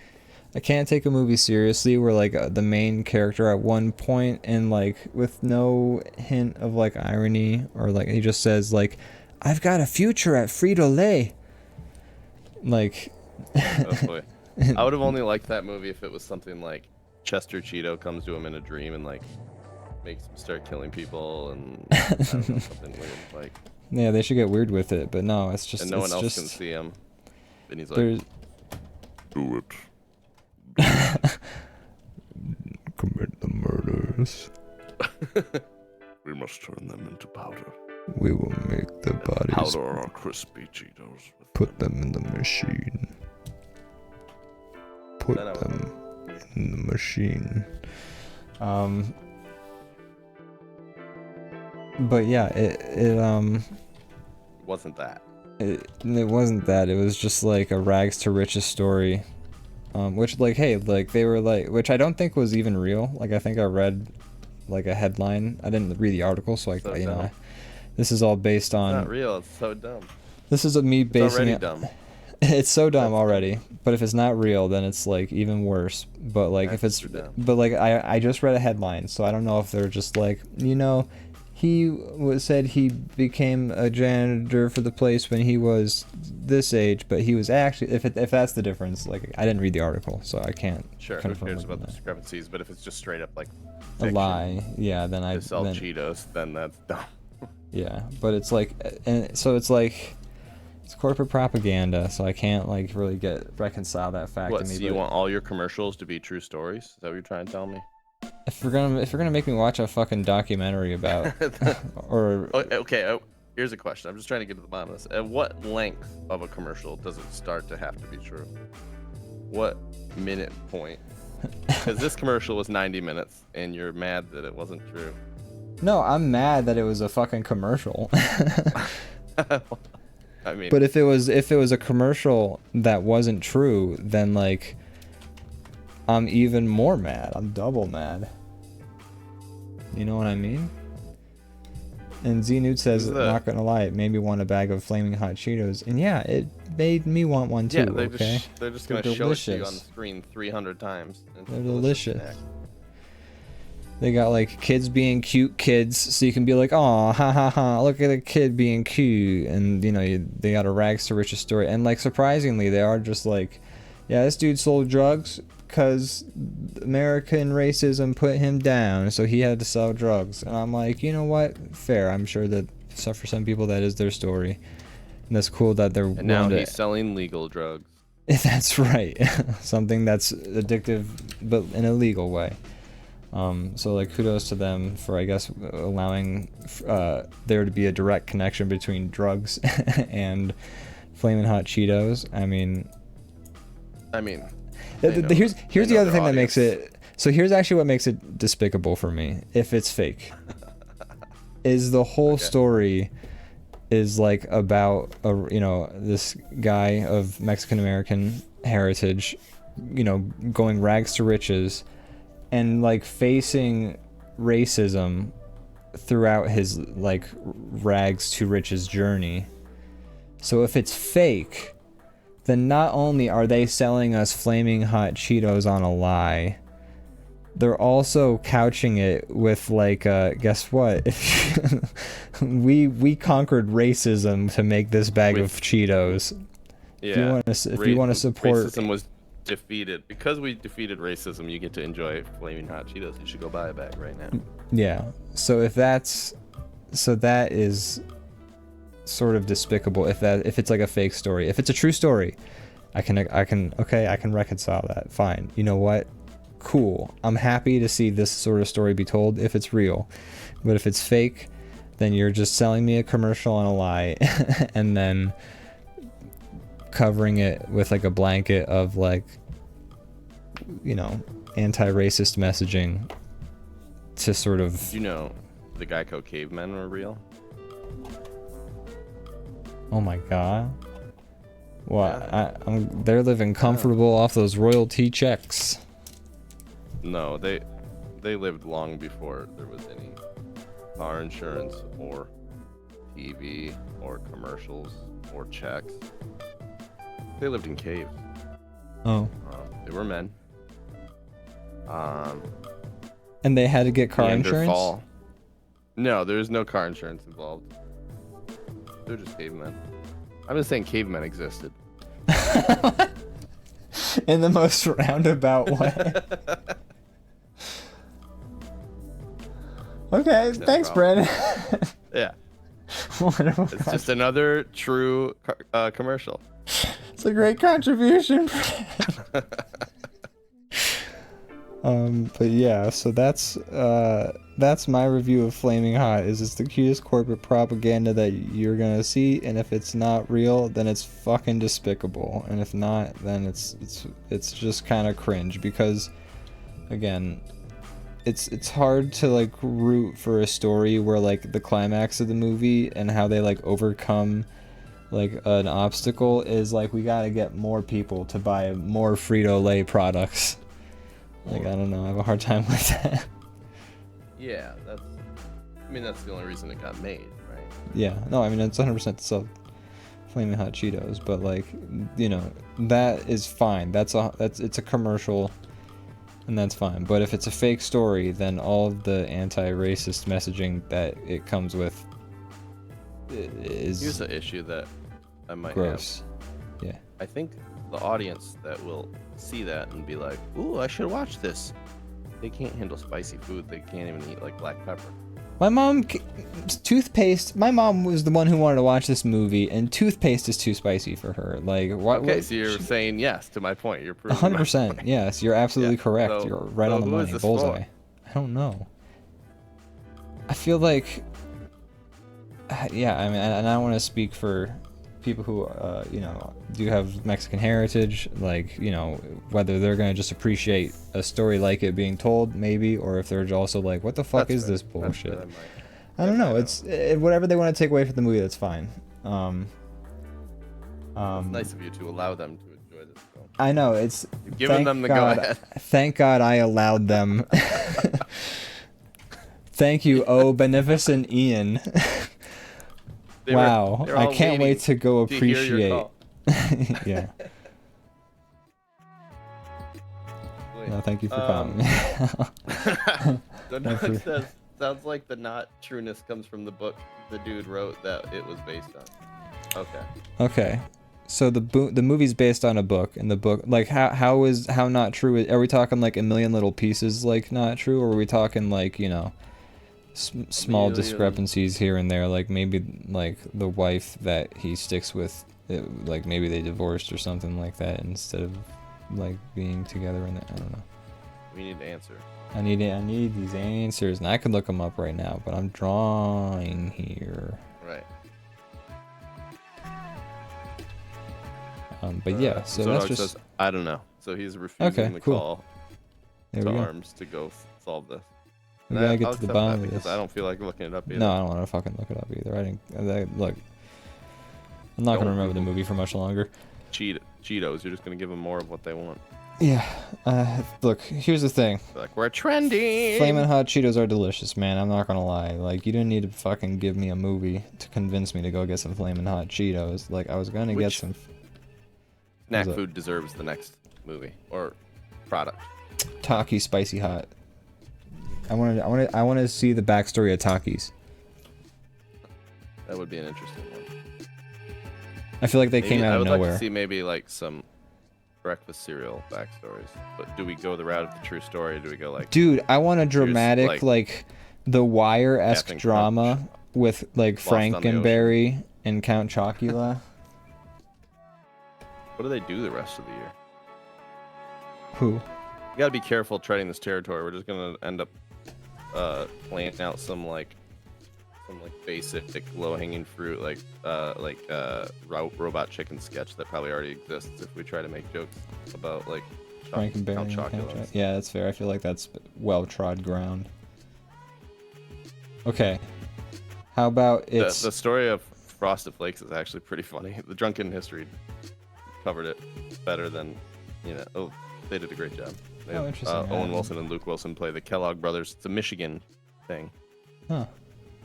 I can't take a movie seriously where like the main character at one point and like with no hint of like irony or like he just says like, "I've got a future at Frito-Lay." Like, Oh boy. I would have only liked that movie if it was something like Chester Cheeto comes to him in a dream and like makes him start killing people and I don't know, something weird like, yeah, they should get weird with it, but no, it's just and no it's one else just, can see him. And he's like, there's Do it. commit the murders. We must turn them into powder. We will make the bodies, Powder our crispy Cheetos. With put them in the machine. Put Then I would- them in the machine. But yeah, it wasn't that. it wasn't that. It was just like a rags to riches story. Which like, hey, like they were like, which I don't think was even real. Like I think I read like a headline. I didn't read the article, so So you know, dumb. this is all based on. It's not real. It's so dumb. This is me It's basing already it. dumb. It's so dumb That's already. But if it's not real, then it's like even worse. But like if it's, Extra dumb. but like I just read a headline, so I don't know if they're just like, you know, he said he became a janitor for the place when he was this age, but he was actually, if that's the difference, like I didn't read the article, so I can't Sure, who confirm cares it. about the discrepancies? But if it's just straight up like A fiction lie, yeah, then I to sell then, Cheetos, then that's dumb. yeah, but it's like, and so it's like, it's corporate propaganda, so I can't like really reconcile that fact What? to me. So you but want all your commercials to be true stories? Is that what you're trying to tell me? if you're gonna make me watch a fucking documentary about, or Oh, okay. Here's a question. I'm just trying to get to the bottom of this. At what length of a commercial does it start to have to be true? What minute point? Because this commercial was 90 minutes, and you're mad that it wasn't true. No, I'm mad that it was a fucking commercial. I mean, but if it was a commercial that wasn't true, then like I'm even more mad. I'm double mad. You know what I mean? And Z-Nude says, not gonna lie, it made me want a bag of flaming hot Cheetos. And yeah, it made me want one too, yeah, okay? They're just gonna show it to you on the screen 300 times. They're delicious. They got like kids being cute kids, so you can be like, oh, ha ha ha, look at a kid being cute. And you know, they got a rags to riches story. And like surprisingly, they are just like, yeah, this dude sold drugs because American racism put him down, so he had to sell drugs. And I'm like, you know what? Fair. I'm sure that for some people that is their story. And that's cool that they're and now he's selling legal drugs. That's right. Something that's addictive, but in a legal way. So like kudos to them for, I guess, allowing there to be a direct connection between drugs and Flamin' Hot Cheetos. I mean, here's the other thing that makes it. So here's actually what makes it despicable for me. If it's fake, is the whole story is like about this guy of Mexican American heritage, going rags to riches, and like facing racism throughout his like rags to riches journey. So if it's fake, then not only are they selling us flaming hot Cheetos on a lie, they're also couching it with like, guess what? we conquered racism to make this bag of Cheetos. Yeah. If you want to support, racism was defeated. Because we defeated racism, you get to enjoy flaming hot Cheetos. You should go buy a bag right now. Yeah. So that is sort of despicable. If it's like a fake story. If it's a true story, I can reconcile that. Fine. You know what? Cool. I'm happy to see this sort of story be told if it's real. But if it's fake, then you're just selling me a commercial on a lie and then covering it with like a blanket of like, anti-racist messaging to sort of... The Geico cavemen were real? Oh my god. What? Yeah. They're living comfortable off those royalty checks. No, they lived long before there was any car insurance or TV or commercials or checks. They lived in caves. Oh. They were men. And they had to get car insurance? No, there's no car insurance involved. They're just cavemen. I'm just saying cavemen existed. In the most roundabout way. Okay, no thanks, Brandon. Yeah. It's just another true commercial. It's a great contribution. But yeah, so that's my review of Flaming Hot. It's the cutest corporate propaganda that you're gonna see, and if it's not real, then it's fucking despicable, and if not, then it's just kind of cringe, because again, it's hard to like root for a story where like the climax of the movie and how they like overcome like an obstacle is like, we gotta get more people to buy more Frito-Lay products. Like, I don't know, I have a hard time with that. Yeah, that's the only reason it got made, right? Yeah, no, I mean, it's 100% to sell Flaming Hot Cheetos, but like, that is fine. It's a commercial, and that's fine. But if it's a fake story, then all of the anti-racist messaging that it comes with is... Here's the issue that I might gross. have. Yeah. I think the audience that will see that and be like, ooh, I should watch this. They can't handle spicy food. They can't even eat like black pepper. My mom, toothpaste. My mom was the one who wanted to watch this movie, and toothpaste is too spicy for her. Like, what? Okay, so you're saying yes to my point. You're proving 100%. Yes, you're absolutely correct. So, you're right on the money. Bullseye. I don't know. I feel like yeah, I mean, and I don't want to speak for people who, you know, do have Mexican heritage, like, you know, whether they're gonna just appreciate a story like it being told, maybe, or if they're also like, what the fuck That's is fair. this bullshit? That's fair, I don't know. might It's whatever they want to take away from the movie. That's fine. It's nice of you to allow them to enjoy this film. I know it's. You've given them the God, go-ahead. Thank God I allowed them. Thank you, oh beneficent Ian. Wow, I can't wait to go appreciate. Yeah. No, thank you for calling me. The note says, sounds like the not trueness comes from the book the dude wrote that it was based on. Okay. Okay. So the movie's based on a book, and the book, like, how not true? Are we talking like a million little pieces, like, not true, or are we talking like, you know, small discrepancies here and there, like maybe like the wife that he sticks with, like maybe they divorced or something like that instead of like being together, and I don't know. We need an answer. I need these answers, and I can look them up right now, but I'm drawing here. Right. But yeah, so that's just. Says, I don't know. So he's refusing the call to arms to go solve this. We gotta get to the bottom of because this. I don't feel like looking it up either. No, I don't want to fucking look it up either. I didn't. Look, I'm not gonna remember the movie for much longer. Cheetos. You're just gonna give them more of what they want. Yeah. Look, here's the thing. They're like, we're trending. Flamin' hot Cheetos are delicious, man. I'm not gonna lie. Like, you didn't need to fucking give me a movie to convince me to go get some Flamin' hot Cheetos. Like, I was gonna get some. Snack food deserves the next movie or product. Taki Spicy Hot. I want to see the backstory of Takis. That would be an interesting one. I feel like they came out of nowhere. I would like to see maybe like some breakfast cereal backstories. But do we go the route of the true story, or do we go like? Dude, I want a dramatic like The Wire-esque drama with like Frankenberry and Count Chocula. What do they do the rest of the year? Who? You gotta be careful treading this territory. We're just gonna end up playing out some like basic low-hanging fruit like robot chicken sketch that probably already exists if we try to make jokes about like Frankenberry and Count Chocula. Yeah, that's fair. I feel like that's well-trod ground. Okay. How about it's the story of Frosted Flakes is actually pretty funny. The Drunken History covered it better than, you know. Oh, they did a great job. They have, interesting. Owen Wilson and Luke Wilson play the Kellogg brothers. It's a Michigan thing. Huh.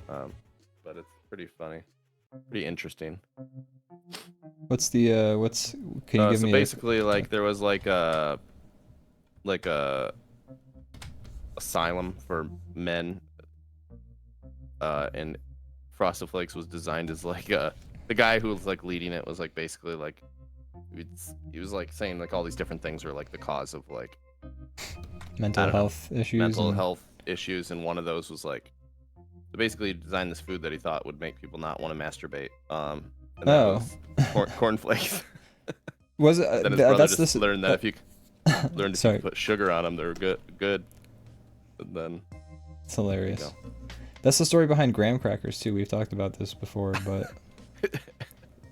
But it's pretty funny, pretty interesting. What's the Can you give me? So basically, like there was like a asylum for men, and Frosted Flakes was designed as like the guy who was like leading it was like basically like. He was like saying like all these different things were like the cause of like mental health issues, and one of those was like so basically he designed this food that he thought would make people not want to masturbate. And that was cornflakes. Was it? Then his brother just learned that if you put sugar on them, they're good. And then it's hilarious. That's the story behind graham crackers too. We've talked about this before, but.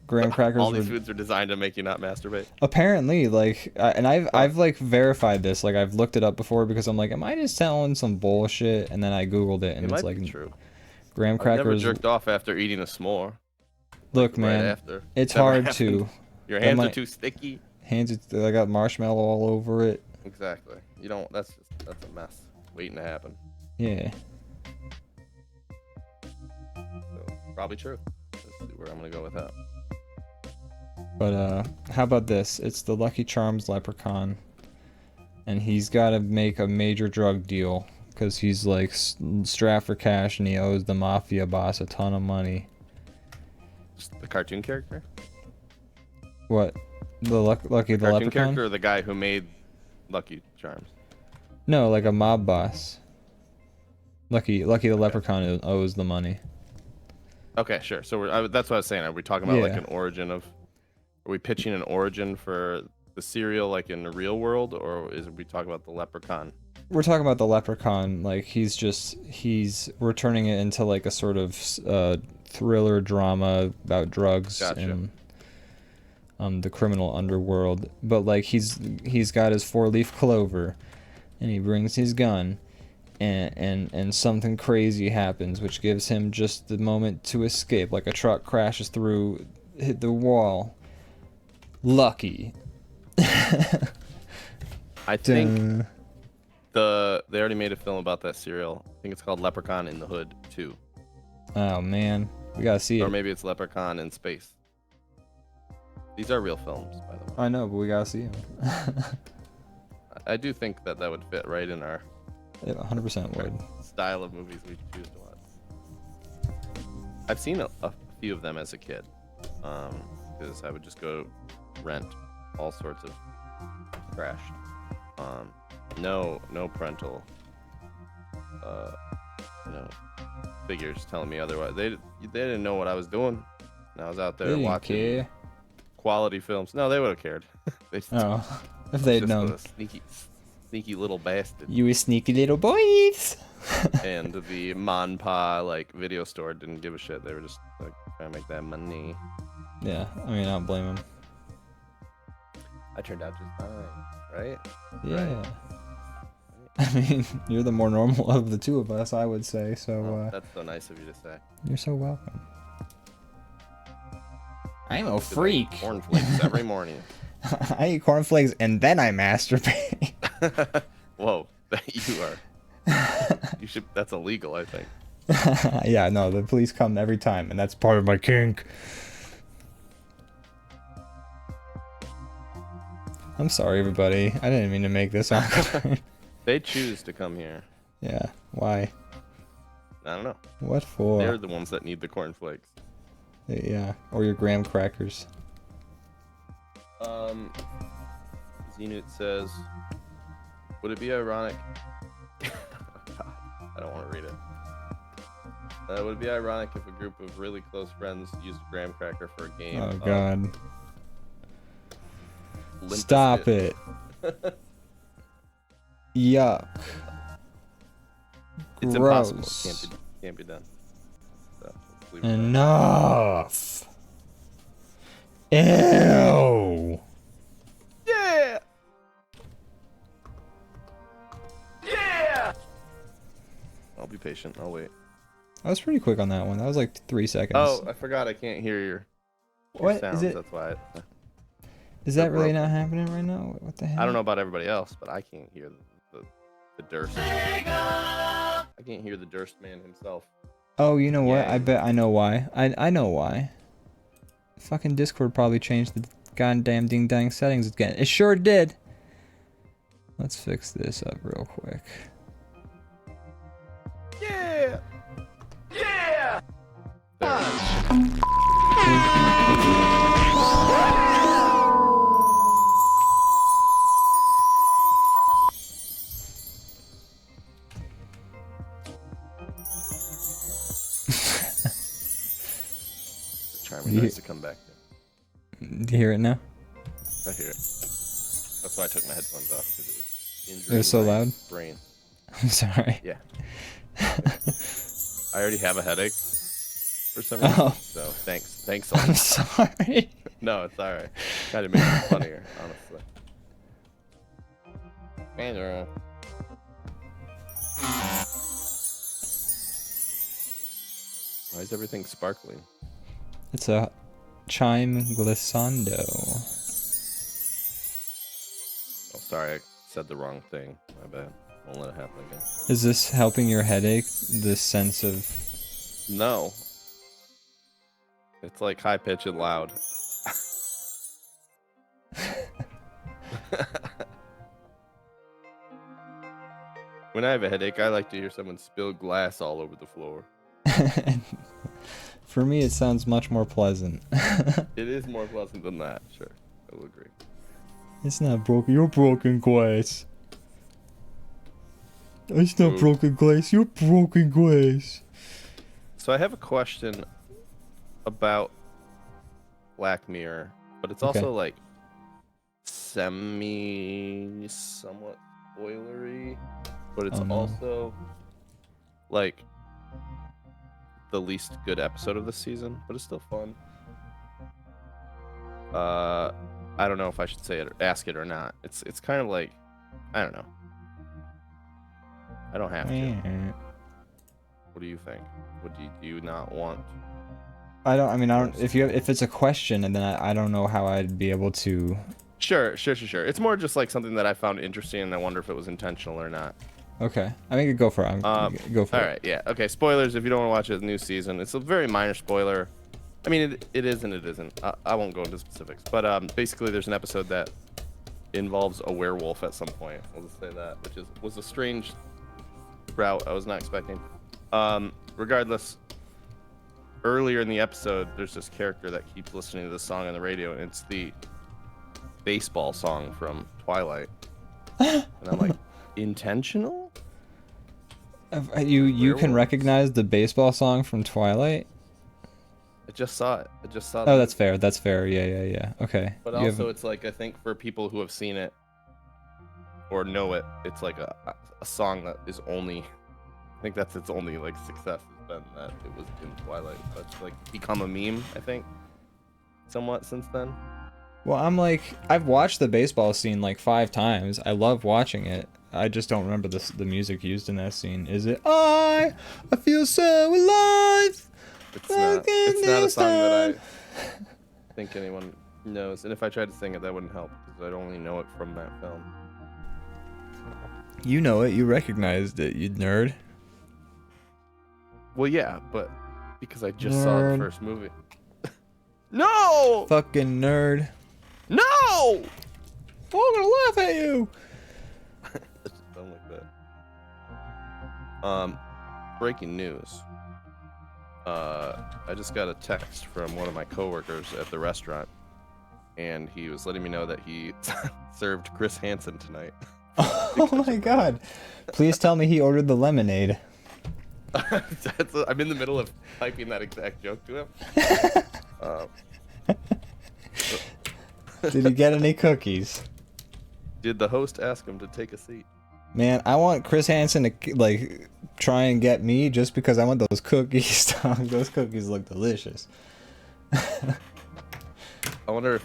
Graham crackers. All these foods are designed to make you not masturbate. Apparently, like, and I've like verified this. Like, I've looked it up before because I'm like, am I just telling some bullshit? And then I googled it, and it's like true. Graham crackers. I've never jerked off after eating a s'more. Look, man, it's hard to. Your hands are too sticky. I got marshmallow all over it. Exactly. You don't. That's a mess waiting to happen. Yeah. So, probably true. That's where I'm gonna go with that. But how about this? It's the Lucky Charms leprechaun, and he's got to make a major drug deal because he's like strapped for cash and he owes the mafia boss a ton of money. Just the cartoon character? What? The Lucky the cartoon leprechaun? Character or the guy who made Lucky Charms? No, like a mob boss. Lucky the leprechaun owes the money. Okay, sure. So that's what I was saying. Are we talking about like an origin of? Are we pitching an origin for the cereal like in the real world, or is we talking about the leprechaun? we're talking about the Leprechaun. Like we're turning it into like a sort of thriller drama about drugs Gotcha. and the criminal underworld. But like he's got his 4-leaf clover, and he brings his gun, and something crazy happens, which gives him just the moment to escape. Like a truck crashes through, hit the wall. Lucky. I think they already made a film about that serial. I think it's called Leprechaun in the Hood 2. Oh man, we gotta see Or it. maybe it's Leprechaun in Space. These are real films, by the way. I know, but we gotta see him. I do think that would fit right in our 100% would. style of movies we choose to watch. I've seen a few of them as a kid, because I would just go rent all sorts of trash. No parental, figures telling me otherwise. They didn't know what I was doing, and I was out there They didn't watching care. quality films. No, they would have cared. They Oh, if they'd just known. a sneaky little bastard. You were sneaky little boys. And the Monpa like video store didn't give a shit. They were just like trying to make that money. Yeah, I mean, I don't blame him. I turned out just fine, right? Yeah. Right. I mean, you're the more normal of the two of us, I would say. So Oh, that's so nice of you to say. you're so welcome. I'm a Good, like, freak. cornflakes every morning. I eat cornflakes and then I masturbate. Whoa, you are. You should. That's illegal, I think. Yeah, no, the police come every time, and that's part of my kink. I'm sorry, everybody. I didn't mean to make this awkward. They choose to come here. Yeah, why? I don't know. What for? They're the ones that need the cornflakes. Yeah, or your graham crackers. Zenut says, would it be ironic? I don't want to read it. Would it be ironic if a group of really close friends used a graham cracker for a game? Oh God! Limp Stop Bizkit? it! Yuck! It's Gross. impossible. Can't be done. So, let's leave it there. Enough! Ew! Yeah! Yeah! I'll be patient. I'll wait. I was pretty quick on that one. That was like 3 seconds. Oh, I forgot I can't hear your what sounds. is it? That's why. Is that really broken. not happening right now? What the hell? I don't know about everybody else, but I can't hear the Durst. I can't hear the Durst man himself. Oh, you know what? Yeah. I bet I know why. I know why. Fucking Discord probably changed the goddamn ding dang settings again. It sure did. Let's fix this up real quick. Yeah! Yeah! Charming nice to come back to. Do you hear it now? I hear it. That's why I took my headphones off, because it was It injuring was so my loud? brain. I'm sorry. Yeah. I already have a headache for some reason. Oh. So thanks a lot. I'm sorry. No, it's alright. Kind of makes it funnier, honestly. Andrew. Why is everything sparkling? It's a chime glissando. Oh, sorry, I said the wrong thing. My bad. Won't let it happen again. Is this helping your headache? This sense of... No. It's like high pitched and loud. When I have a headache, I like to hear someone spill glass all over the floor. For me, it sounds much more pleasant. It is more pleasant than that, sure. I will agree. It's not broken. You're broken glass. It's not Ooh. broken glass. You're broken glass. So I have a question about Black Mirror, but it's also Okay. like somewhat spoilery. but it's Oh, no. also like the least good episode of the season, but it's still fun. I don't know if I should say it or ask it or not. It's kind of like, I don't know. I don't have to. What do you think? Do you not want? I don't. If it's a question, and then I don't know how I'd be able to. Sure. It's more just like something that I found interesting, and I wonder if it was intentional or not. Okay, I mean, go for it. Go for it. All right, yeah. Okay, spoilers. If you don't want to watch it, the new season. It's a very minor spoiler. I mean, it is and it isn't. I won't go into specifics, but basically, there's an episode that involves a werewolf at some point. I'll just say that, which was a strange route I was not expecting. Regardless, earlier in the episode, there's this character that keeps listening to this song on the radio, and it's the baseball song from Twilight. And I'm like, intentional? You can recognize the baseball song from Twilight? I just saw it. Oh, that's fair. That's fair. Yeah. Okay. But also, it's like, I think for people who have seen it or know it, it's like a song that is only, I think that's its only like success has been that it was in Twilight. So it's like become a meme, I think, somewhat since then. Well, I'm like, I've watched the baseball scene like 5 times. I love watching it. I just don't remember the music used in that scene. Is it I feel so alive? It's not a song that I think anyone knows. And if I tried to sing it, that wouldn't help because I'd only know it from that film. You know it. You recognized it, you nerd. Well, yeah, but because I just saw the first movie. No! Fucking nerd. No! Oh, I'm gonna laugh at you. That's just dumb like that. Breaking news. I just got a text from one of my coworkers at the restaurant, and he was letting me know that he served Chris Hansen tonight. Oh my god. Please tell me he ordered the lemonade. I'm in the middle of typing that exact joke to him. Did he get any cookies? Did the host ask him to take a seat? Man, I want Chris Hansen to like try and get me just because I want those cookies. Those cookies look delicious. I wonder if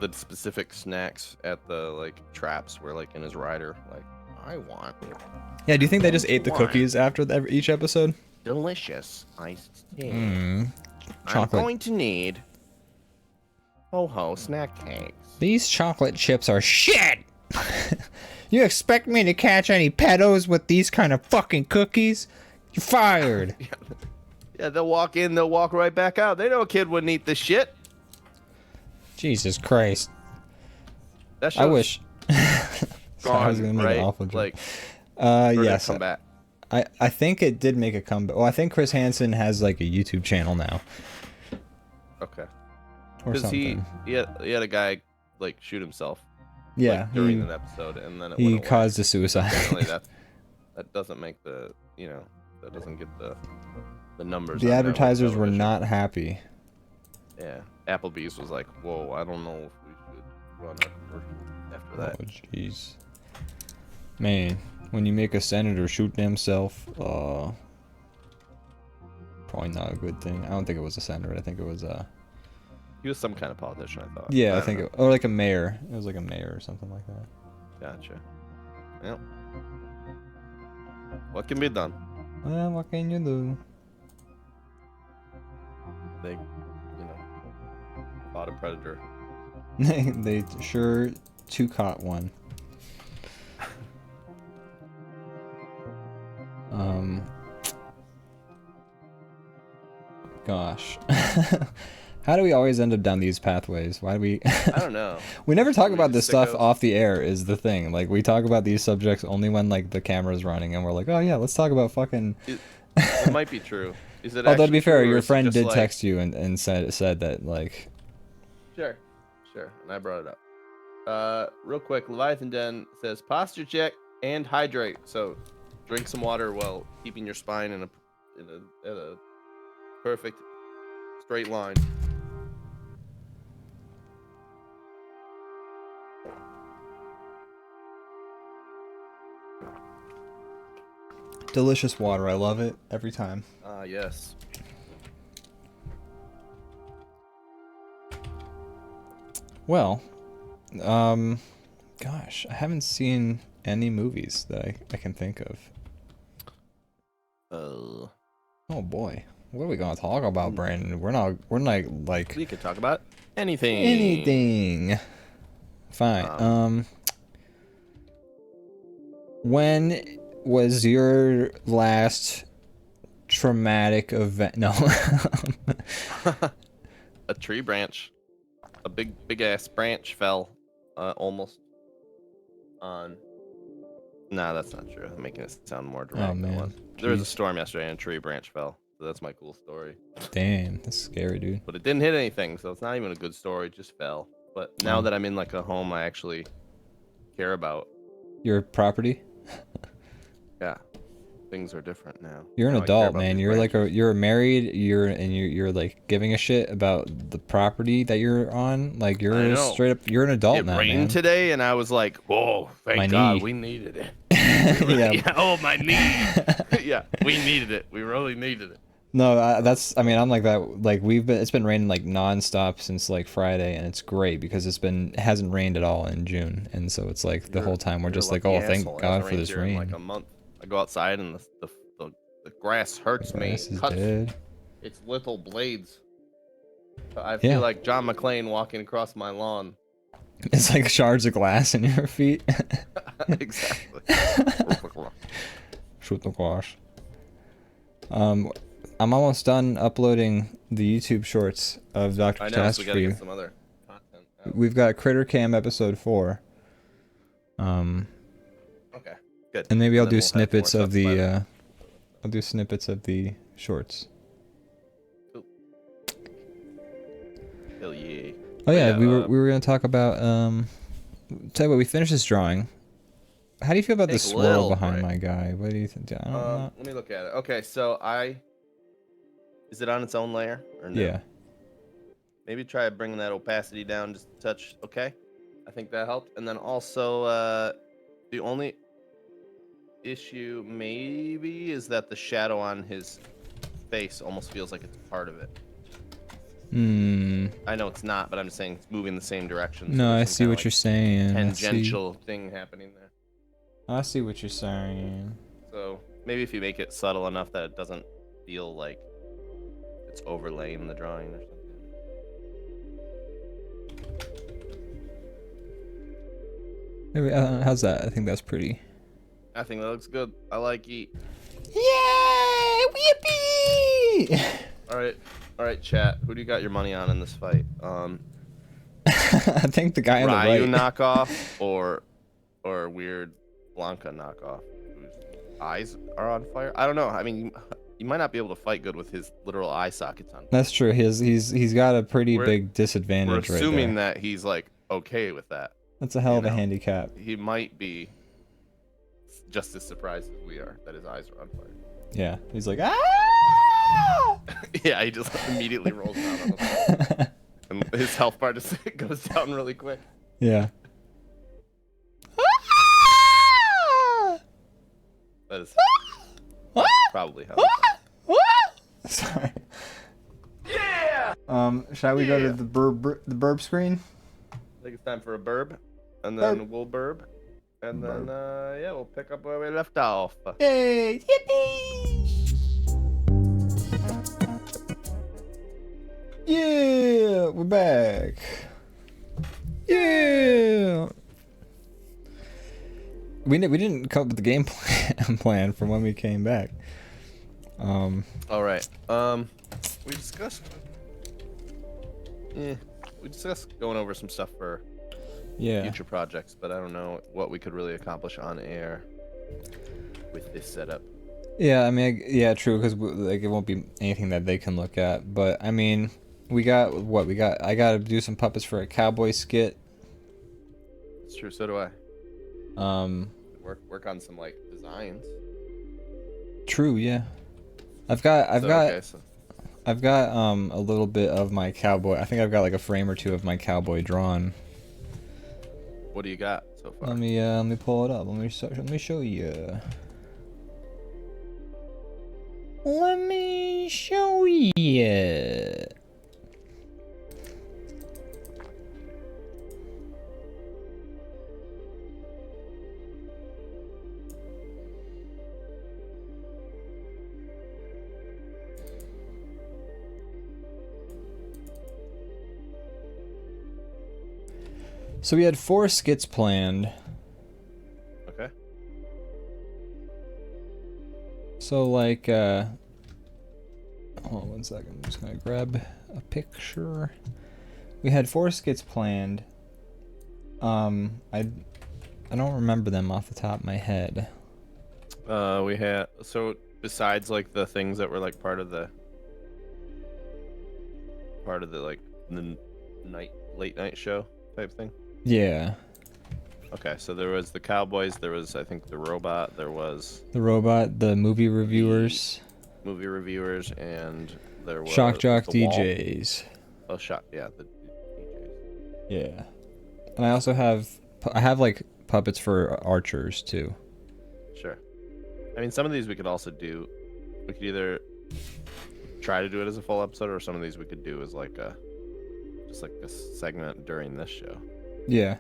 the specific snacks at the like traps were like in his rider. Like, I want. Yeah, do you think they just ate the cookies after each episode? Delicious iced tea. Chocolate. I'm going to need ho-ho snack cakes. These chocolate chips are shit! You expect me to catch any pedos with these kind of fucking cookies? You're fired! Yeah, they'll walk in, they'll walk right back out. They know a kid wouldn't eat this shit. Jesus Christ. That show's I wish. gone, I was gonna make right? an awful joke. Like, yes. come back. I think it did make a comeback. Well, I think Chris Hansen has like a YouTube channel now. Okay. Or Because something. he had a guy like shoot himself. Yeah. Like, during an episode, and then it he went away. caused a suicide. Apparently that doesn't make the that doesn't get the numbers. The on advertisers were television. not happy. Yeah, Applebee's was like, whoa, I don't know if we should run a commercial after that. Oh jeez. Man, when you make a senator shoot themself, probably not a good thing. I don't think it was a senator. I think it was He was some kind of politician, I thought. yeah, I think or like a mayor. It was like a mayor or something like that. Gotcha. Yep. What can be done? Well, what can you do? They, fought a predator. They sure too caught one. Gosh. How do we always end up down these pathways? Why do we... I don't know. We never talk about this stuff sickos? off the air is the thing. Like, we talk about these subjects only when, like, the camera's running and we're like, oh yeah, let's talk about fucking... It might be true. Is it Although, to actually be fair, true, or your is it friend just did like... text you and said that, like... Sure. And I brought it up. Real quick, Leviathan Den says posture check and hydrate. So drink some water while keeping your spine in a perfect straight line. Delicious water. I love it every time. Ah, yes. Well, gosh, I haven't seen any movies that I can think of. Oh boy, what are we gonna talk about, Brandon? We're not like We could talk about anything. anything. Fine. When was your last traumatic event? No. A tree branch. A big ass branch fell almost on. Nah, that's not true. I'm making it sound more dramatic than it was. There was a storm yesterday and a tree branch fell. So that's my cool story. Damn, that's scary, dude. But it didn't hit anything, so it's not even a good story. It just fell. But now that I'm in like a home I actually care about. Your property? Yeah. Things are different now. You're an Now I care adult, about man. these You're branches. you're married. You're like giving a shit about the property that you're on. Like I you're know. straight up. You're an adult It now, rained man. today, and I was like, "Whoa, thank My God, knee. we needed it." Yeah. Oh, my knee. Yeah, we needed it. We really needed it. No, I mean, I'm like that. Like it's been raining like nonstop since like Friday, and it's great because it hasn't rained at all in June, and so it's like the whole time we're You're just a like, lucky oh, thank asshole. It God hasn't for rained this here in, rain. like a month. I go outside and the grass hurts me. Grass is Cuts dead. its little blades. I Yeah. feel like John McClane walking across my lawn. It's like shards of glass in your feet. Exactly. Shoot the wash. I'm almost done uploading the YouTube shorts of Dr. I know, so we gotta Catastrophe. get some other content out. We've got Critter Cam episode 4. Okay, good. And maybe I'll then do we'll have more snippets stuff of by then. the I'll do snippets of the shorts. Cool. Hell yeah. Oh yeah, Yeah, we were gonna talk about tell you what, we finished this drawing. How do you feel about the Take a swirl little behind break. my guy? What do you think? I don't know. Let me look at it. Okay, so is it on its own layer or no? Yeah. Maybe try bringing that opacity down just a touch. Okay, I think that helped. And then also, the only issue maybe is that the shadow on his face almost feels like it's part of it. Hmm. I know it's not, but I'm just saying it's moving the same direction. No, I there's some see kinda, what like, you're saying. Tangential thing happening there. I see what you're saying. So maybe if you make it subtle enough that it doesn't feel like it's overlaying the drawing or something. Maybe, how's that? I think that's pretty. I think that looks good. I like it. Yay! Yippee! All right, chat. Who do you got your money on in this fight? I think the guy on the Ryu right. knockoff or weird Blanca knockoff whose eyes are on fire. I don't know. I mean, you might not be able to fight good with his literal eye sockets on. That's true. He's got a pretty We're- big disadvantage We're right assuming there. that he's like okay with that. That's a hell of a know. handicap. He might be just as surprised as we are that his eyes are on fire. Yeah. He's like, ah! Yeah, he just immediately rolls down on the and his health bar just goes down really quick. Yeah. That is Ah! probably how. Sorry. Yeah. Shall we go to the burb screen? I think it's time for a burb, and then Burb. we'll burb, and then yeah, we'll pick up where we left off. Yay! Yippee! Yeah, we're back. Yeah. We didn't come up with the game plan from when we came back. All right. We discussed. Yeah, we discussed going over some stuff for Yeah. future projects, but I don't know what we could really accomplish on air with this setup. Yeah, I mean, yeah, true, because like it won't be anything that they can look at. But I mean, we got what we got. I got to do some puppets for a cowboy skit. It's true. So do I. Work on some like designs. True, yeah. I've got Okay, so a little bit of my cowboy. I think I've got like a frame or two of my cowboy drawn. what do you got so far? Let me pull it up. Let me show you. Let me show you. So we had 4 skits planned. Okay. So like, hold on 1 second. I'm just gonna grab a picture. We had 4 skits planned. I don't remember them off the top of my head. We had, so besides like the things that were like part of the like the late night show type thing. Yeah. Okay, so there was the Cowboys, there was I think the robot, there was The robot, the movie reviewers, and there was Shock Jock the wall. DJs. Oh, yeah, the DJs. Yeah. And I also have like puppets for archers too. Sure. I mean, some of these we could also do. We could either try to do it as a full episode, or some of these we could do as like just like a segment during this show. Yeah.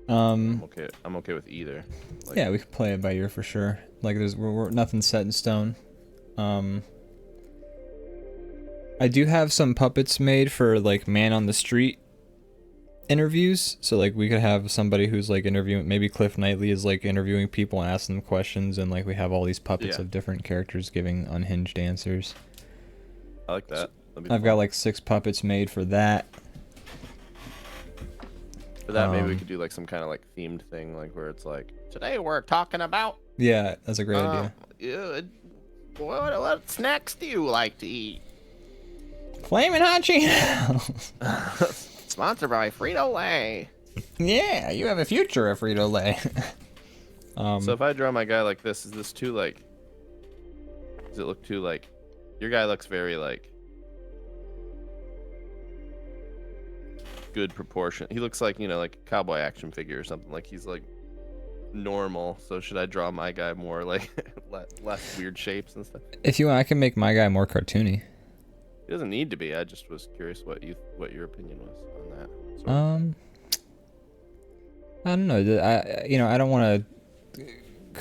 I'm okay with either. Like, Yeah, we could play it by ear for sure. Like we're nothing's set in stone. I do have some puppets made for like man on the street interviews, so like we could have somebody who's like interviewing, maybe Cliff Knightley is like interviewing people and asking them questions, and like we have all these puppets of different characters giving unhinged answers. I like that. I've got like 6 puppets made for that. For that, maybe we could do like some kind of like themed thing, like where it's like, today we're talking about. Yeah, that's a great idea. What snacks do you like to eat? Flamin' Hot Cheetos. Sponsored by Frito-Lay. Yeah, you have a future at Frito-Lay. So if I draw my guy like this, is this too like? Does it look too like? Your guy looks very like good proportion. He looks like, you know, like a cowboy action figure or something. Like he's like normal. So should I draw my guy more like less weird shapes and stuff? If you want, I can make my guy more cartoony. It doesn't need to be. I just was curious what your opinion was on that. I don't know. I don't want to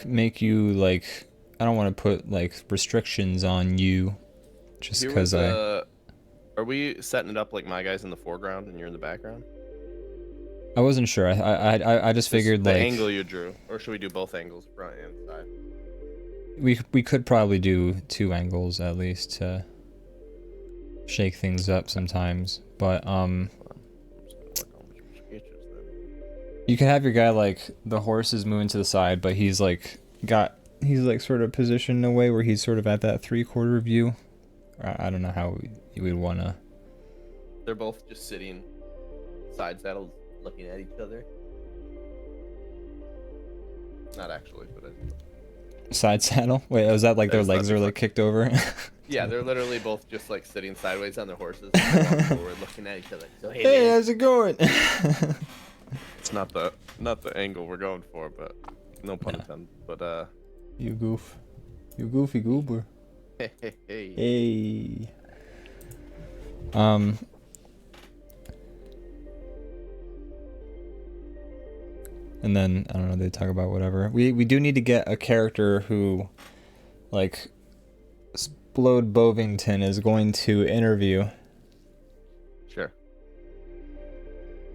make you like. I don't want to put like restrictions on you, just because Are we setting it up like my guy's in the foreground and you're in the background? I wasn't sure. I just figured the like angle you drew, or should we do both angles, front and side? we could probably do 2 angles at least to shake things up sometimes, but you can have your guy like the horse is moving to the side, but he's like sort of positioned in a way where he's sort of at that 3/4 view. I don't know how you would want to. They're both just sitting side saddles looking at each other. Not actually, but Side saddle? Wait, was that like their legs are like kicked over? yeah, they're literally both just like sitting sideways on their horses and walking forward looking at each other. So Hey, how's it going? It's not the angle we're going for, but no pun intended. But you goofy goober. Hey. And then I don't know, they talk about whatever. We do need to get a character who like Splode Bovington is going to interview. Sure.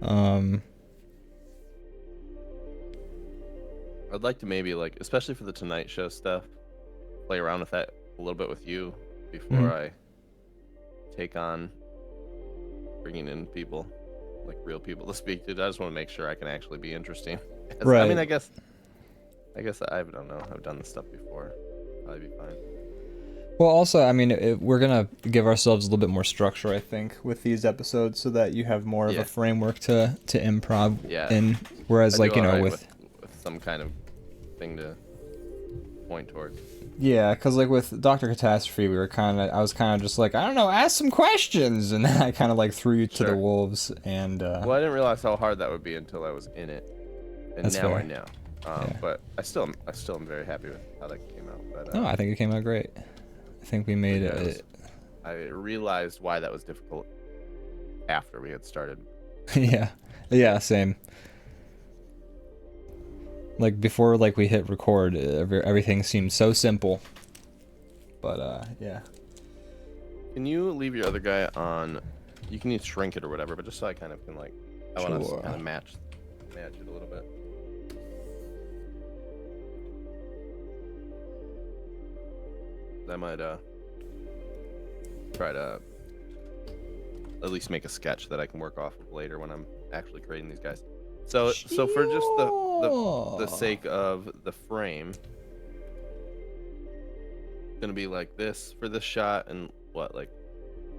I'd like to maybe like, especially for the Tonight Show stuff, play around with that a little bit with you before I take on bringing in people, like real people to speak to. I just want to make sure I can actually be interesting. Right. I mean, I guess I don't know. I've done this stuff before. Probably be fine. Well, also, I mean, we're gonna give ourselves a little bit more structure, I think, with these episodes, so that you have more of a framework to improv in. Whereas, like, you know, with some kind of thing to point towards. Yeah, because like with Dr. Catastrophe, I was kind of just like, I don't know, ask some questions, and then I kind of like threw you to the wolves, and well, I didn't realize how hard that would be until I was in it, and That's now fair. I know. But I still am very happy with how that came out. But, no, I think it came out great. I think we made Because it. I realized why that was difficult after we had started. Yeah. Yeah, same. Like before, like we hit record, everything seemed so simple. But yeah. Can you leave your other guy on? You can use shrink it or whatever, but just so I kind of can like, I want to Sure. kind of match it a little bit. I might try to at least make a sketch that I can work off of later when I'm actually creating these guys. So for just the sake of the frame, it's gonna be like this for this shot, and what, like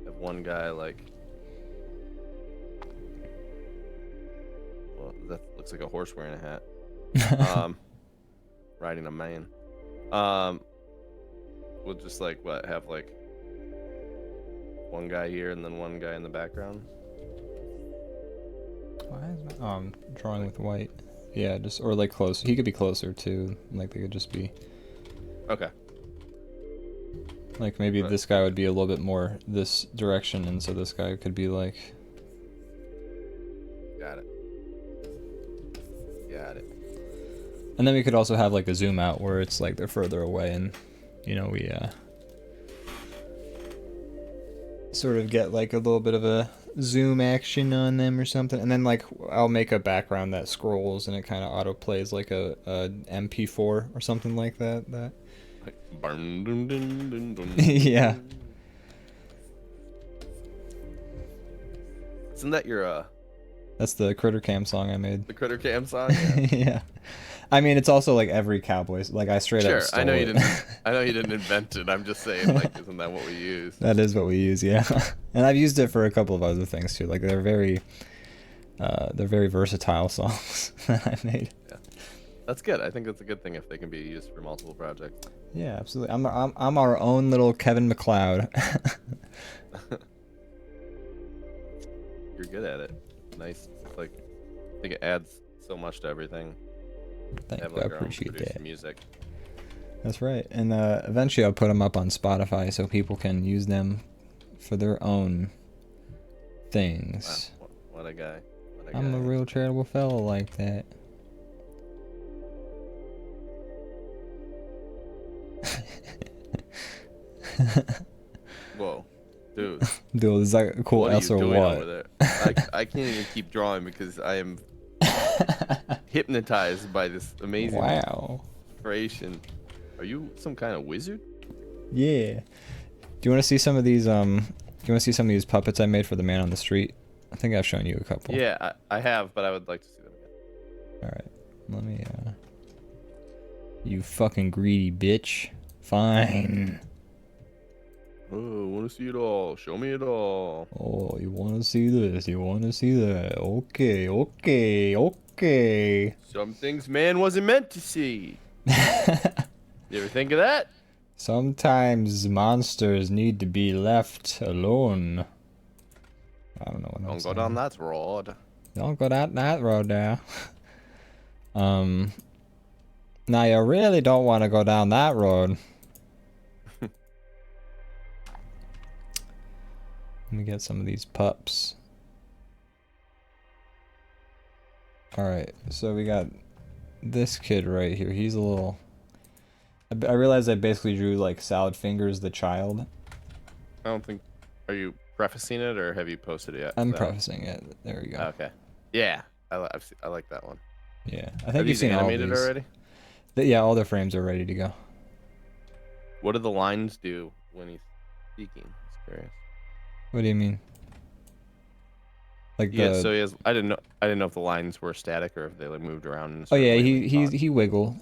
have one guy like, well, that looks like a horse wearing a hat, riding a man. We'll just like have like one guy here and then one guy in the background. Why is my, I'm drawing with white. Yeah, just or like close. He could be closer too. Like they could just be. Okay. Like maybe this guy would be a little bit more this direction, and so this guy could be like. Got it. Got it. And then we could also have like a zoom out where it's like they're further away, and you know we sort of get like a little bit of a zoom action on them or something, and then like I'll make a background that scrolls and it kind of auto plays like a MP4 or something like that. Yeah. Isn't that your That's the Critter Cam song I made. the Critter Cam song? Yeah. Yeah. I mean, it's also like every Cowboys. Like I straight up stole I know you it. didn't. I know you didn't invent it. I'm just saying, like, isn't that what we use? That is what we use, yeah. And I've used it for a couple of other things too. Like they're very versatile songs that I made. Yeah, that's good. I think that's a good thing if they can be used for multiple projects. Yeah, absolutely. I'm our own little Kevin McLeod. You're good at it. Nice. Like, I think it adds so much to everything. Thank Have, you. like, I our own appreciate produced that. music. That's right. And eventually I'll put them up on Spotify so people can use them for their own things. Wow, what a guy. What a I'm guy. a real charitable fellow like that. Whoa, dude. Dude, is that a cool What are S you or doing what? over there? I can't even keep drawing because I am hypnotized by this amazing Wow. creation. Are you some kind of wizard? Yeah. Do you want to see some of these do you want to see some of these puppets I made for the man on the street? I think I've shown you a couple. Yeah, I have, but I would like to see them again. All right. Let me you fucking greedy bitch. Fine. Oh, I want to see it all. Show me it all. Oh, you want to see this? You want to see that? Okay, okay, okay. Some things man wasn't meant to see. You ever think of that? Sometimes monsters need to be left alone. I don't know what I'm Don't saying. go down that road. Don't go down that road there. Now you really don't want to go down that road. Let me get some of these pups. Alright, so we got this kid right here. He's a little... I realized I basically drew like Salad Fingers the child. I don't think. Are you prefacing it or have you posted it yet? I'm No. prefacing it. There we go. Okay. Yeah, I like that one. Yeah, I Have think you've these seen all animated these. already? Yeah, all their frames are ready to go. What do the lines do when he's speaking? Just curious. What do you mean? Like Yeah, the... so he has. I didn't know if the lines were static or if they like moved around. In a Oh certain yeah, way when you talk.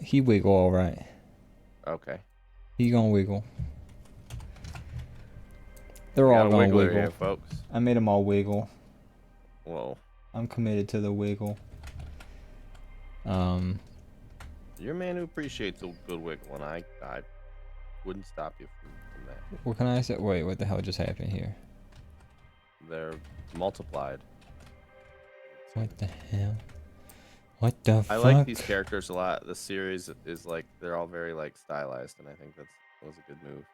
he wiggle all right. Okay. He gonna wiggle. They're We got all a gonna wiggler wiggle. here, folks. I made them all wiggle. Whoa. I'm committed to the wiggle. You're a man who appreciates a good wiggle, and I wouldn't stop you from that. What can I say? Wait, what the hell just happened here? They're multiplied. What the hell? What the fuck? I like these characters a lot. The series is like they're all very like stylized, and I think that was a good move.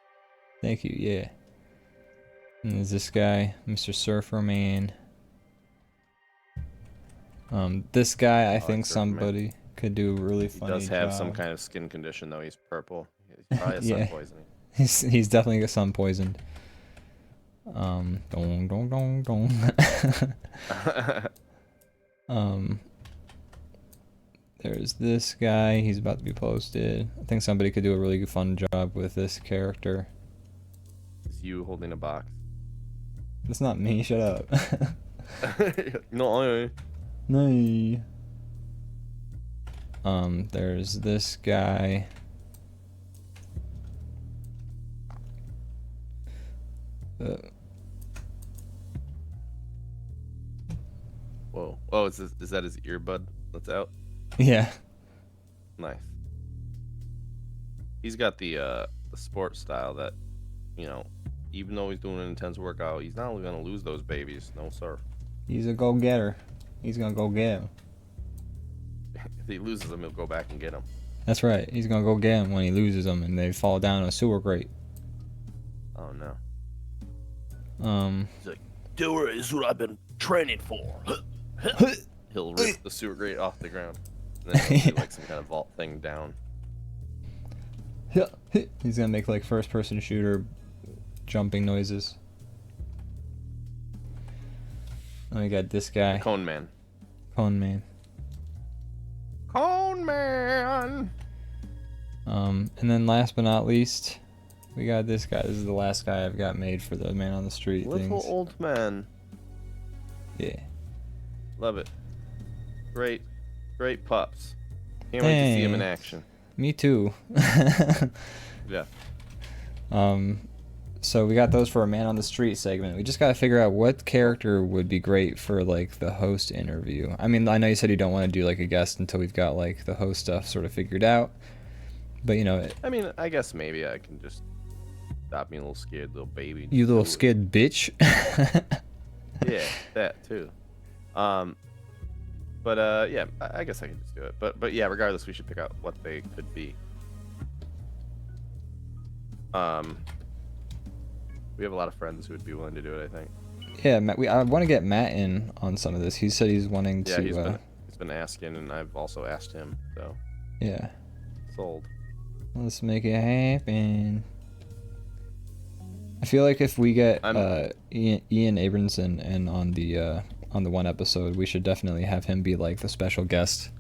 Thank you, yeah. And there's this guy, Mr. Surfer Man. This guy, I like think Surfer Man. somebody could do a really He funny does have job. some kind of skin condition, though. He's purple. He's probably has Yeah. sun poisoning. He's definitely got sun poisoned. Dong dong dong dong. There's this guy. He's about to be posted. I think somebody could do a really fun job with this character. It's you holding a box. It's not me. Shut up. No, No. There's this guy. Whoa. Oh, is that his earbud that's out? Yeah. Nice. He's got the sport style that, you know, even though he's doing an intense workout, he's not only gonna lose those babies. No, sir. He's a go-getter. He's gonna go get him. If he loses them, he'll go back and get them. That's right. He's gonna go get him when he loses them and they fall down a sewer grate. Oh no. He's like, Doer is what I've been training for. He'll rip the sewer grate off the ground. And then he'll do like some kind of vault thing down. He's gonna make like first-person shooter jumping noises. Oh, we got this guy, Cone Man. Cone Man. Cone Man! And then last but not least, we got this guy. This is the last guy I've got made for the man on the street Little things. old man. Yeah. Love it. Great pups. Can't wait to see him in Thanks. action. Me too. Yeah. So we got those for a man on the street segment. We just gotta figure out what character would be great for like the host interview. I mean, I know you said you don't want to do like a guest until we've got like the host stuff sort of figured out. But you know, I mean, I guess maybe I can just stop being a little scared little baby. you little Do it. skid bitch. Yeah, that too. But yeah, I guess I can just do it. But yeah, regardless, we should pick out what they could be. We have a lot of friends who would be willing to do it, I think. Yeah, Matt, I want to get Matt in on some of this. He said he's wanting Yeah, to. he's been asking, and I've also asked him. So Yeah. sold. Let's make it happen. I feel like if we get Ian Abramson and on the one episode, we should definitely have him be like the special guest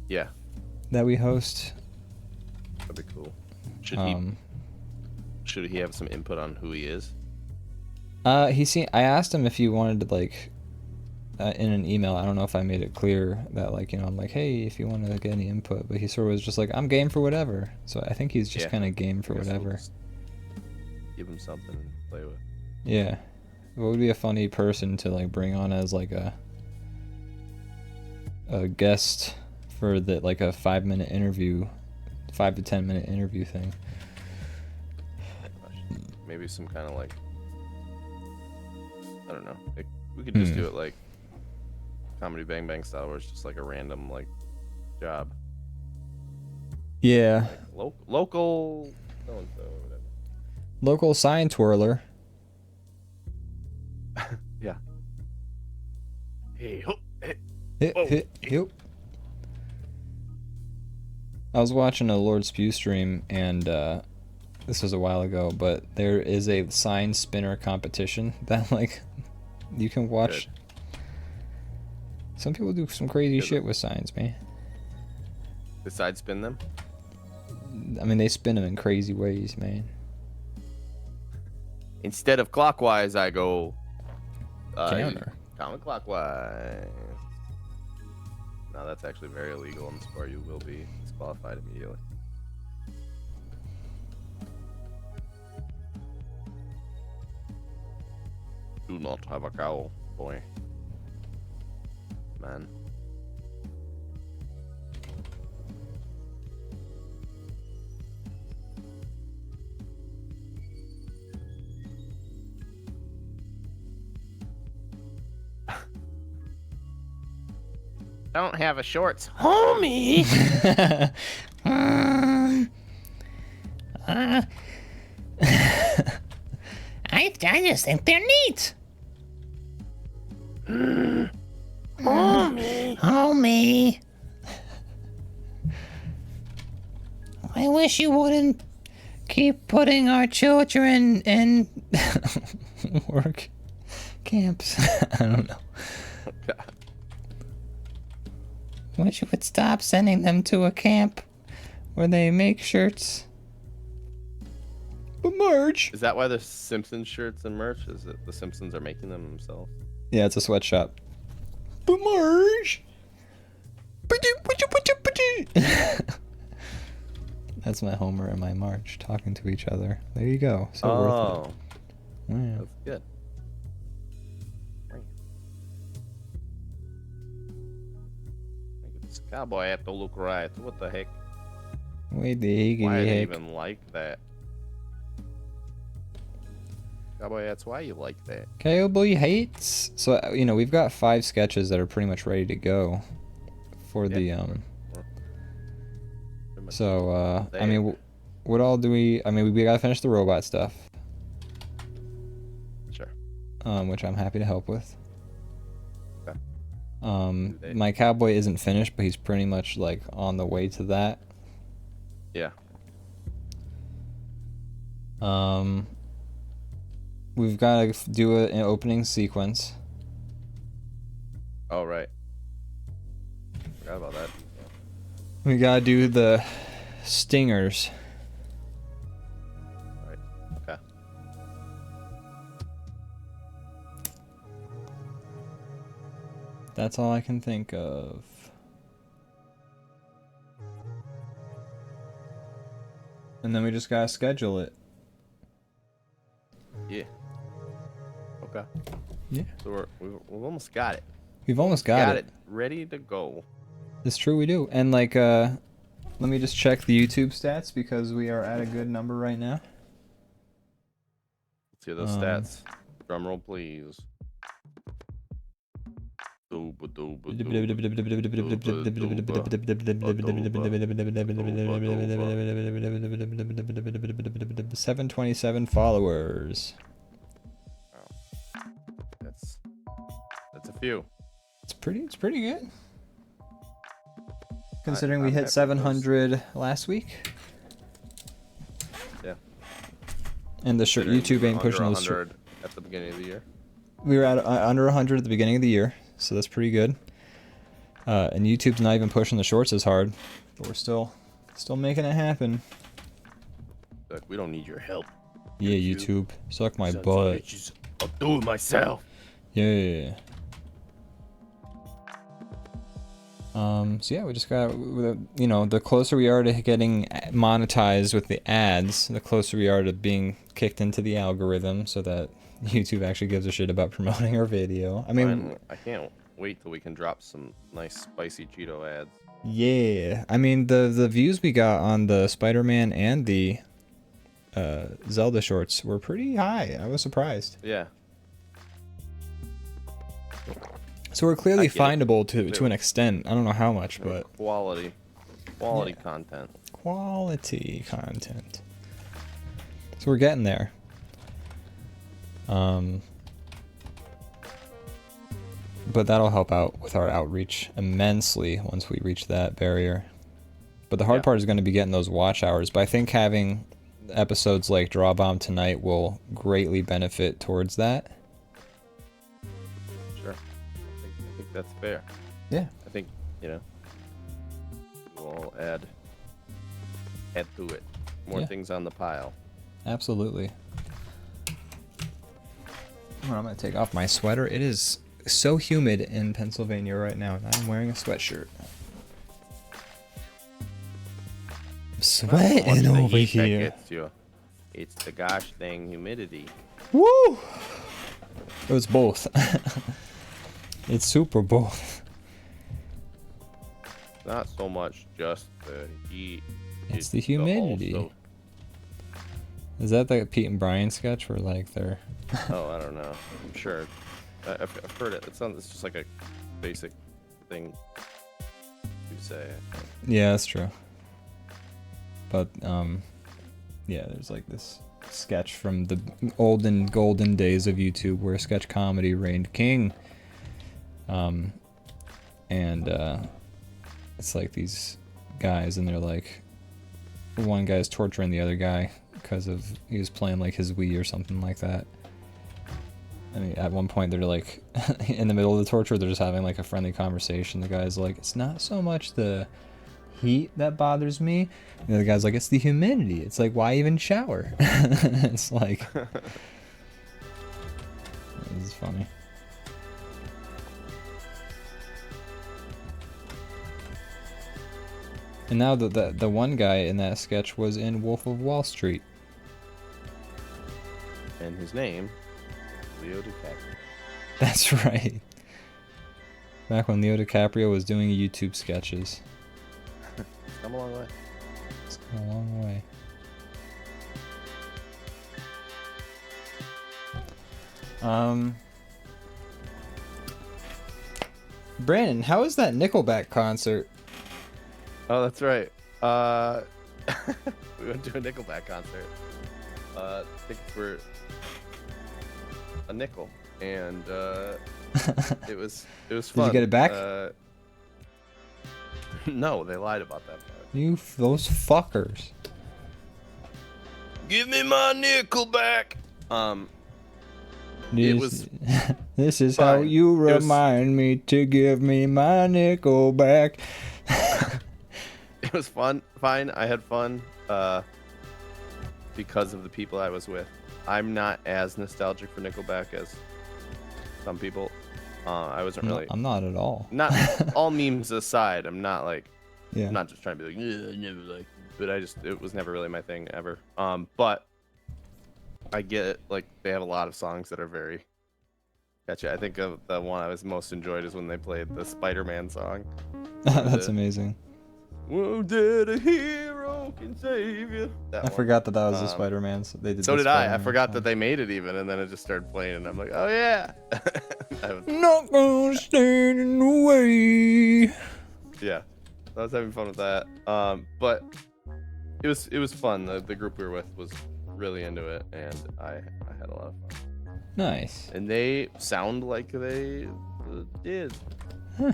Yeah, that we host. that'd be cool. Should he have some input on who he is? I asked him if he wanted to like in an email. I don't know if I made it clear that like, you know, I'm like, hey, if you want to get any input, but he sort of was just like, I'm game for whatever. So I think he's just Yeah, kind of game for I guess we'll whatever. just give him something to play with. Yeah. What would be a funny person to like bring on as like a guest for the like a 5-minute interview, 5 to 10 minute interview thing? Maybe some kind of like, I don't know. We could just do it like Comedy Bang Bang style, where it's just like a random like job. Yeah. Like local so and so or whatever. Local sign twirler. Yeah. Hey, ho, hey. Yep. I was watching a Lord Spew stream, and this was a while ago, but there is a sign spinner competition that like you can watch. Good. Some people do some crazy Good. shit with signs, man. Besides spin them. I mean, they spin them in crazy ways, man. Instead of clockwise, I go Counter. Counterclockwise. No, that's actually very illegal in the sport. You will be disqualified immediately. Do not have a cow, boy. Man. Don't have a shorts, homie. I just think they're neat. Homie. I wish you wouldn't keep putting our children in work camps. I don't know. Wish you would stop sending them to a camp where they make shirts. But merch. Is that why there's Simpsons shirts and merch? Is it the Simpsons are making them themselves? Yeah, it's a sweatshop. But merch. That's my Homer and my Marge talking to each other. There you go. So worth it. Yeah. That's good. This cowboy hat to look right. What the heck? Wait the Why do they heck. even like that? Cowboy hats, why you like that? Cowboy hates. So we've got 5 sketches that are pretty much ready to go for the So I mean, what all do we? I mean, we gotta finish the robot stuff. Sure. Which I'm happy to help with. Okay. My cowboy isn't finished, but he's pretty much like on the way to that. Yeah. We've got to do an opening sequence. Oh, right. Forgot about that. We gotta do the stingers. Right. Okay. That's all I can think of. And then we just gotta schedule it. Yeah. Okay. Yeah. So we've almost got it. We've almost got it. Ready to go. It's true, we do. And like, let me just check the YouTube stats because we are at a good number right now. Let's hear those stats. Drum roll, please. 727 followers. That's a few. It's pretty good. Considering we I'm hit happy with 700 last week. Yeah. And the shirt YouTube ain't pushing those. 100 at the beginning of the year. We were at under 100 at the beginning of the year, so that's pretty good. And YouTube's not even pushing the shorts as hard, but we're still making it happen. Look, we don't need your help. Yeah, YouTube, suck my Sons of butt. bitches. I'll do it myself. Yeah. So yeah, we just got, the closer we are to getting monetized with the ads, the closer we are to being kicked into the algorithm so that YouTube actually gives a shit about promoting our video. I mean, I can't wait till we can drop some nice spicy Cheeto ads. Yeah. I mean, the views we got on the Spider-Man and the Zelda shorts were pretty high. I was surprised. Yeah. So we're clearly findable to an extent. I don't know how much, but quality content. Quality content. So we're getting there. But that'll help out with our outreach immensely once we reach that barrier. But the hard part is going to be getting those watch hours. But I think having episodes like DrawBomb tonight will greatly benefit towards that. Sure. I think that's fair. Yeah. I think, we'll add to it. More things on the pile. Absolutely. Well, I'm going to take off my sweater. It is so humid in Pennsylvania right now, and I'm wearing a sweatshirt. I'm sweating over here. Gets you. It's the gosh dang humidity. Woo! It was both. It's super both. Not so much just the heat. It's the humidity. Is that the Pete and Brian sketch where like they're... Oh, I don't know. I'm sure. I've heard it. It's just like a basic thing to say. Yeah, that's true. But yeah, there's like this sketch from the olden golden days of YouTube where sketch comedy reigned king. It's like these guys, and they're like, one guy's torturing the other guy because of he was playing like his Wii or something like that. I mean, at one point they're like, in the middle of the torture, they're just having like a friendly conversation. The guy's like, it's not so much the heat that bothers me. And the other guy's like, it's the humidity. It's like, why even shower? It's like, this is funny. And now the one guy in that sketch was in Wolf of Wall Street. And his name, Leo DiCaprio. That's right. Back when Leo DiCaprio was doing YouTube sketches. It's come a long way. It's come a long way. Brandon, how was that Nickelback concert? Oh, that's right. We went to a Nickelback concert. Tickets were a nickel, and it was fun. Did you get it back? No, they lied about that part. Those fuckers. Give me my nickel back. It was This is fine. how you It was- remind me to give me my nickel back. It was fun. Fine, I had fun. Because of the people I was with. I'm not as nostalgic for Nickelback as some people. I wasn't really. I'm not at all. Not all memes aside. I'm not like. Yeah. I'm not just trying to be like, I never liked it, but it was never really my thing ever. But I get it. Like they have a lot of songs that are very catchy. I think of the one I was most enjoyed is when they played the Spider-Man song. That's amazing. Whoa, did a hero can save you? That I one. forgot that was the Spider-Man. They did. So the did I. I Spider-Man forgot song. that they made it even, and then it just started playing, and I'm like, oh yeah. Not gonna stand in the way. Yeah, I was having fun with that. But it was fun. The group we were with was really into it, and I had a lot of fun. Nice. And they sound like they did. Huh.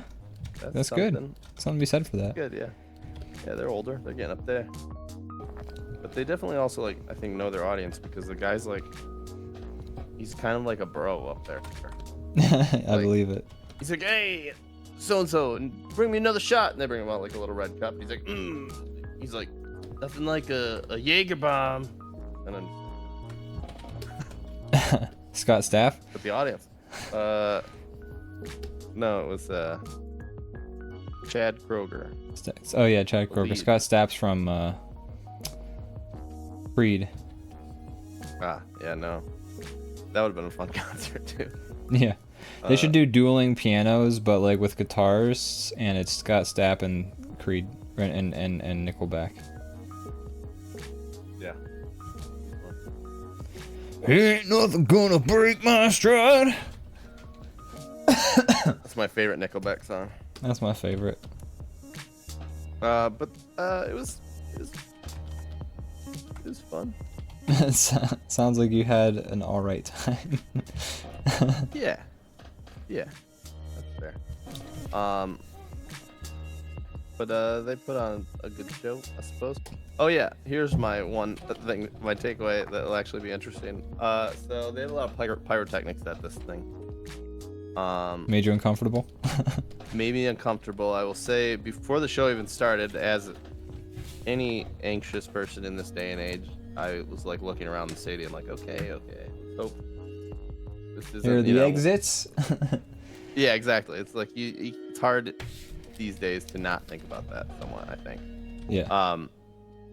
That's good. something Something to be said for that. Good, yeah. Yeah, they're older. They're getting up there. But they definitely also like I think know their audience because the guy's like he's kind of like a bro up there. I believe it. He's like, hey, so and so, and bring me another shot. And they bring him out like a little red cup. He's like, he's like, nothing like a Jaeger bomb. And then Scott Staff. with the audience. No, it was Chad Kroger. Oh yeah, Chad Kroger. Lead. Scott Stapp's from Creed. Ah, yeah, no. That would have been a fun concert too. Yeah. They should do dueling pianos, but like with guitars, and it's Scott Stapp and Creed and Nickelback. Yeah. Ain't nothing gonna break my stride. That's my favorite Nickelback song. That's my favorite. But it was fun. Sounds like you had an alright time. Yeah. Yeah. That's fair. But they put on a good show, I suppose. Oh yeah, here's my one thing, my takeaway that'll actually be interesting. So they had a lot of pyrotechnics at this thing. Made you uncomfortable? Made me uncomfortable. I will say before the show even started, as any anxious person in this day and age, I was like looking around the stadium, like, okay, so this isn't. Here are the you know, exits. Yeah, exactly. It's like it's hard these days to not think about that somewhat, I think. Yeah.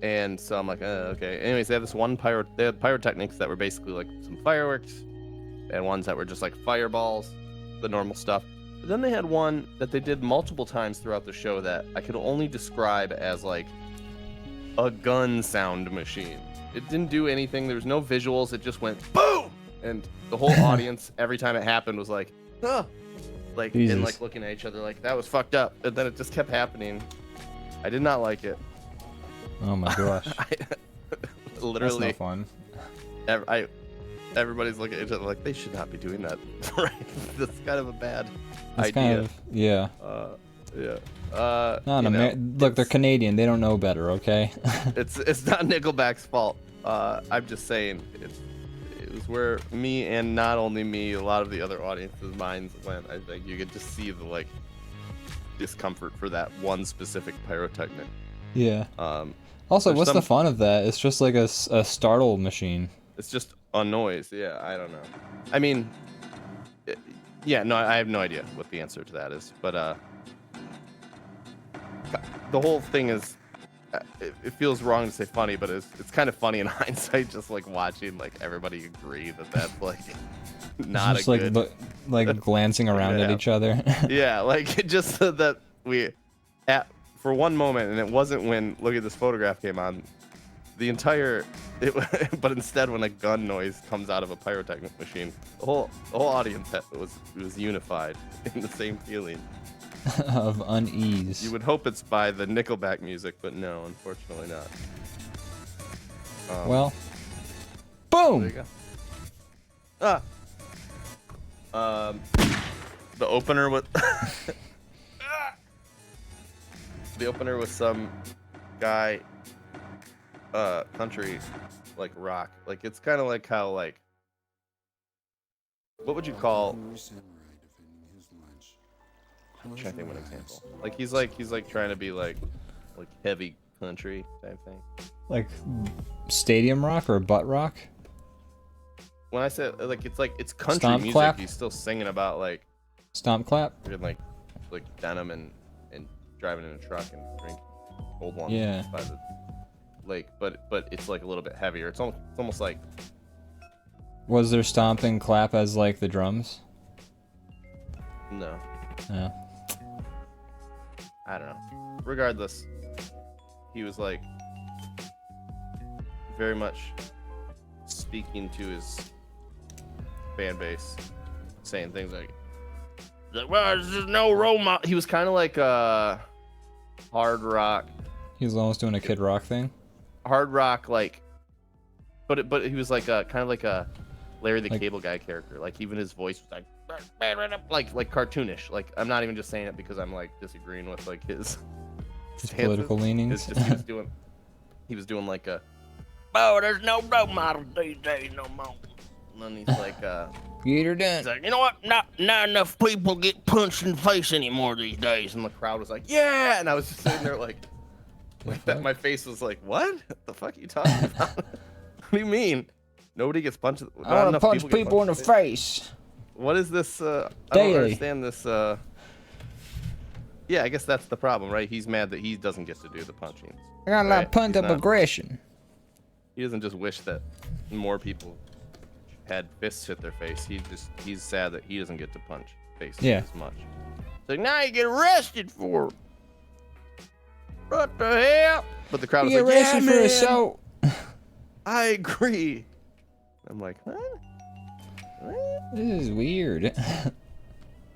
And so I'm like, okay. Anyways, they had this one they had pyrotechnics that were basically like some fireworks, and ones that were just like fireballs, the normal stuff. But then they had one that they did multiple times throughout the show that I could only describe as like a gun sound machine. It didn't do anything. There was no visuals. It just went boom, and the whole audience every time it happened was like, huh. Like, Jesus. and like looking at each other like that was fucked up, and then it just kept happening. I did not like it. Oh my gosh. I, That's literally, no fun. Everybody's looking at each other like they should not be doing that. Right? That's kind of a bad It's idea. kind of, yeah. Yeah. Look, they're Canadian. They don't know better, okay? It's not Nickelback's fault. I'm just saying it was where me and not only me, a lot of the other audience's minds went. I think you could just see the like discomfort for that one specific pyrotechnic. Yeah. Also, what's the some- fun of that? It's just like a startle machine. It's just a noise. Yeah, I don't know. I mean, yeah, no, I have no idea what the answer to that is. But the whole thing is, it feels wrong to say funny, but it's kind of funny in hindsight, just like watching like everybody agree that that's like not Just a like good. like glancing around at Yeah. each other. Yeah, like it just that we, for one moment, and it wasn't when Look at This Photograph came on, the entire, but instead when a gun noise comes out of a pyrotechnic machine, the whole audience was unified in the same feeling. Of unease. You would hope it's by the Nickelback music, but no, unfortunately not. Well, There boom. you go. The opener with the opener was some guy, country, like rock. Like it's kind of like how like, what would you call? I'm trying to think of an example. Like he's like trying to be like heavy country type thing. Like stadium rock or butt rock? When I say it's country Stomp music, clap? he's still singing about like Stomp clap? like denim and driving in a truck and drinking cold ones Yeah. by the lake. But it's like a little bit heavier. It's almost like Was there stomp and clap as like the drums? no. No. I don't know. Regardless, he was like very much speaking to his fan base, saying things like, well, there's no role model. He was kind of like a hard rock, He was almost doing a Kid Rock thing. like, but he was like a kind of like a Larry the Like- Cable Guy character. Like even his voice was like cartoonish. Like I'm not even just saying it because I'm like disagreeing with like his His stances. political leanings. It's just he was doing like a, oh, there's no role model these days no more. And then he's like, Get her done. he's like, you know what? Not enough people get punched in the face anymore these days. And the crowd was like, yeah. And I was just sitting there like that. My face was like, what the fuck are you talking about? What do you mean? Nobody gets punched. I want to punch people in the face. What is this? I Daily. don't understand this. Yeah, I guess that's the problem, right? He's mad that he doesn't get to do the punching. I got a lot of Right, pent he's up not- aggression. He doesn't just wish that more people had fists hit their face. He's sad that he doesn't get to punch faces Yeah. as much. It's like now you get arrested for it. What the hell? But the crowd was You like, yeah, arrested for man, assault. I agree. I'm like, what? What? This is weird. It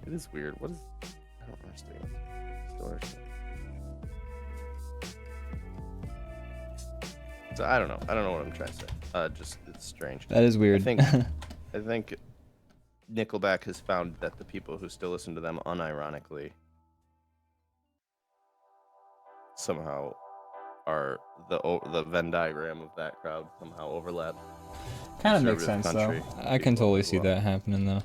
is weird. What is? I don't understand. Still understand. So I don't know. I don't know what I'm trying to say. Just it's strange. That is weird. I think Nickelback has found that the people who still listen to them unironically somehow are the Venn diagram of that crowd somehow overlap. Kind of makes conservative sense though. country I can people totally as see well. that happening though.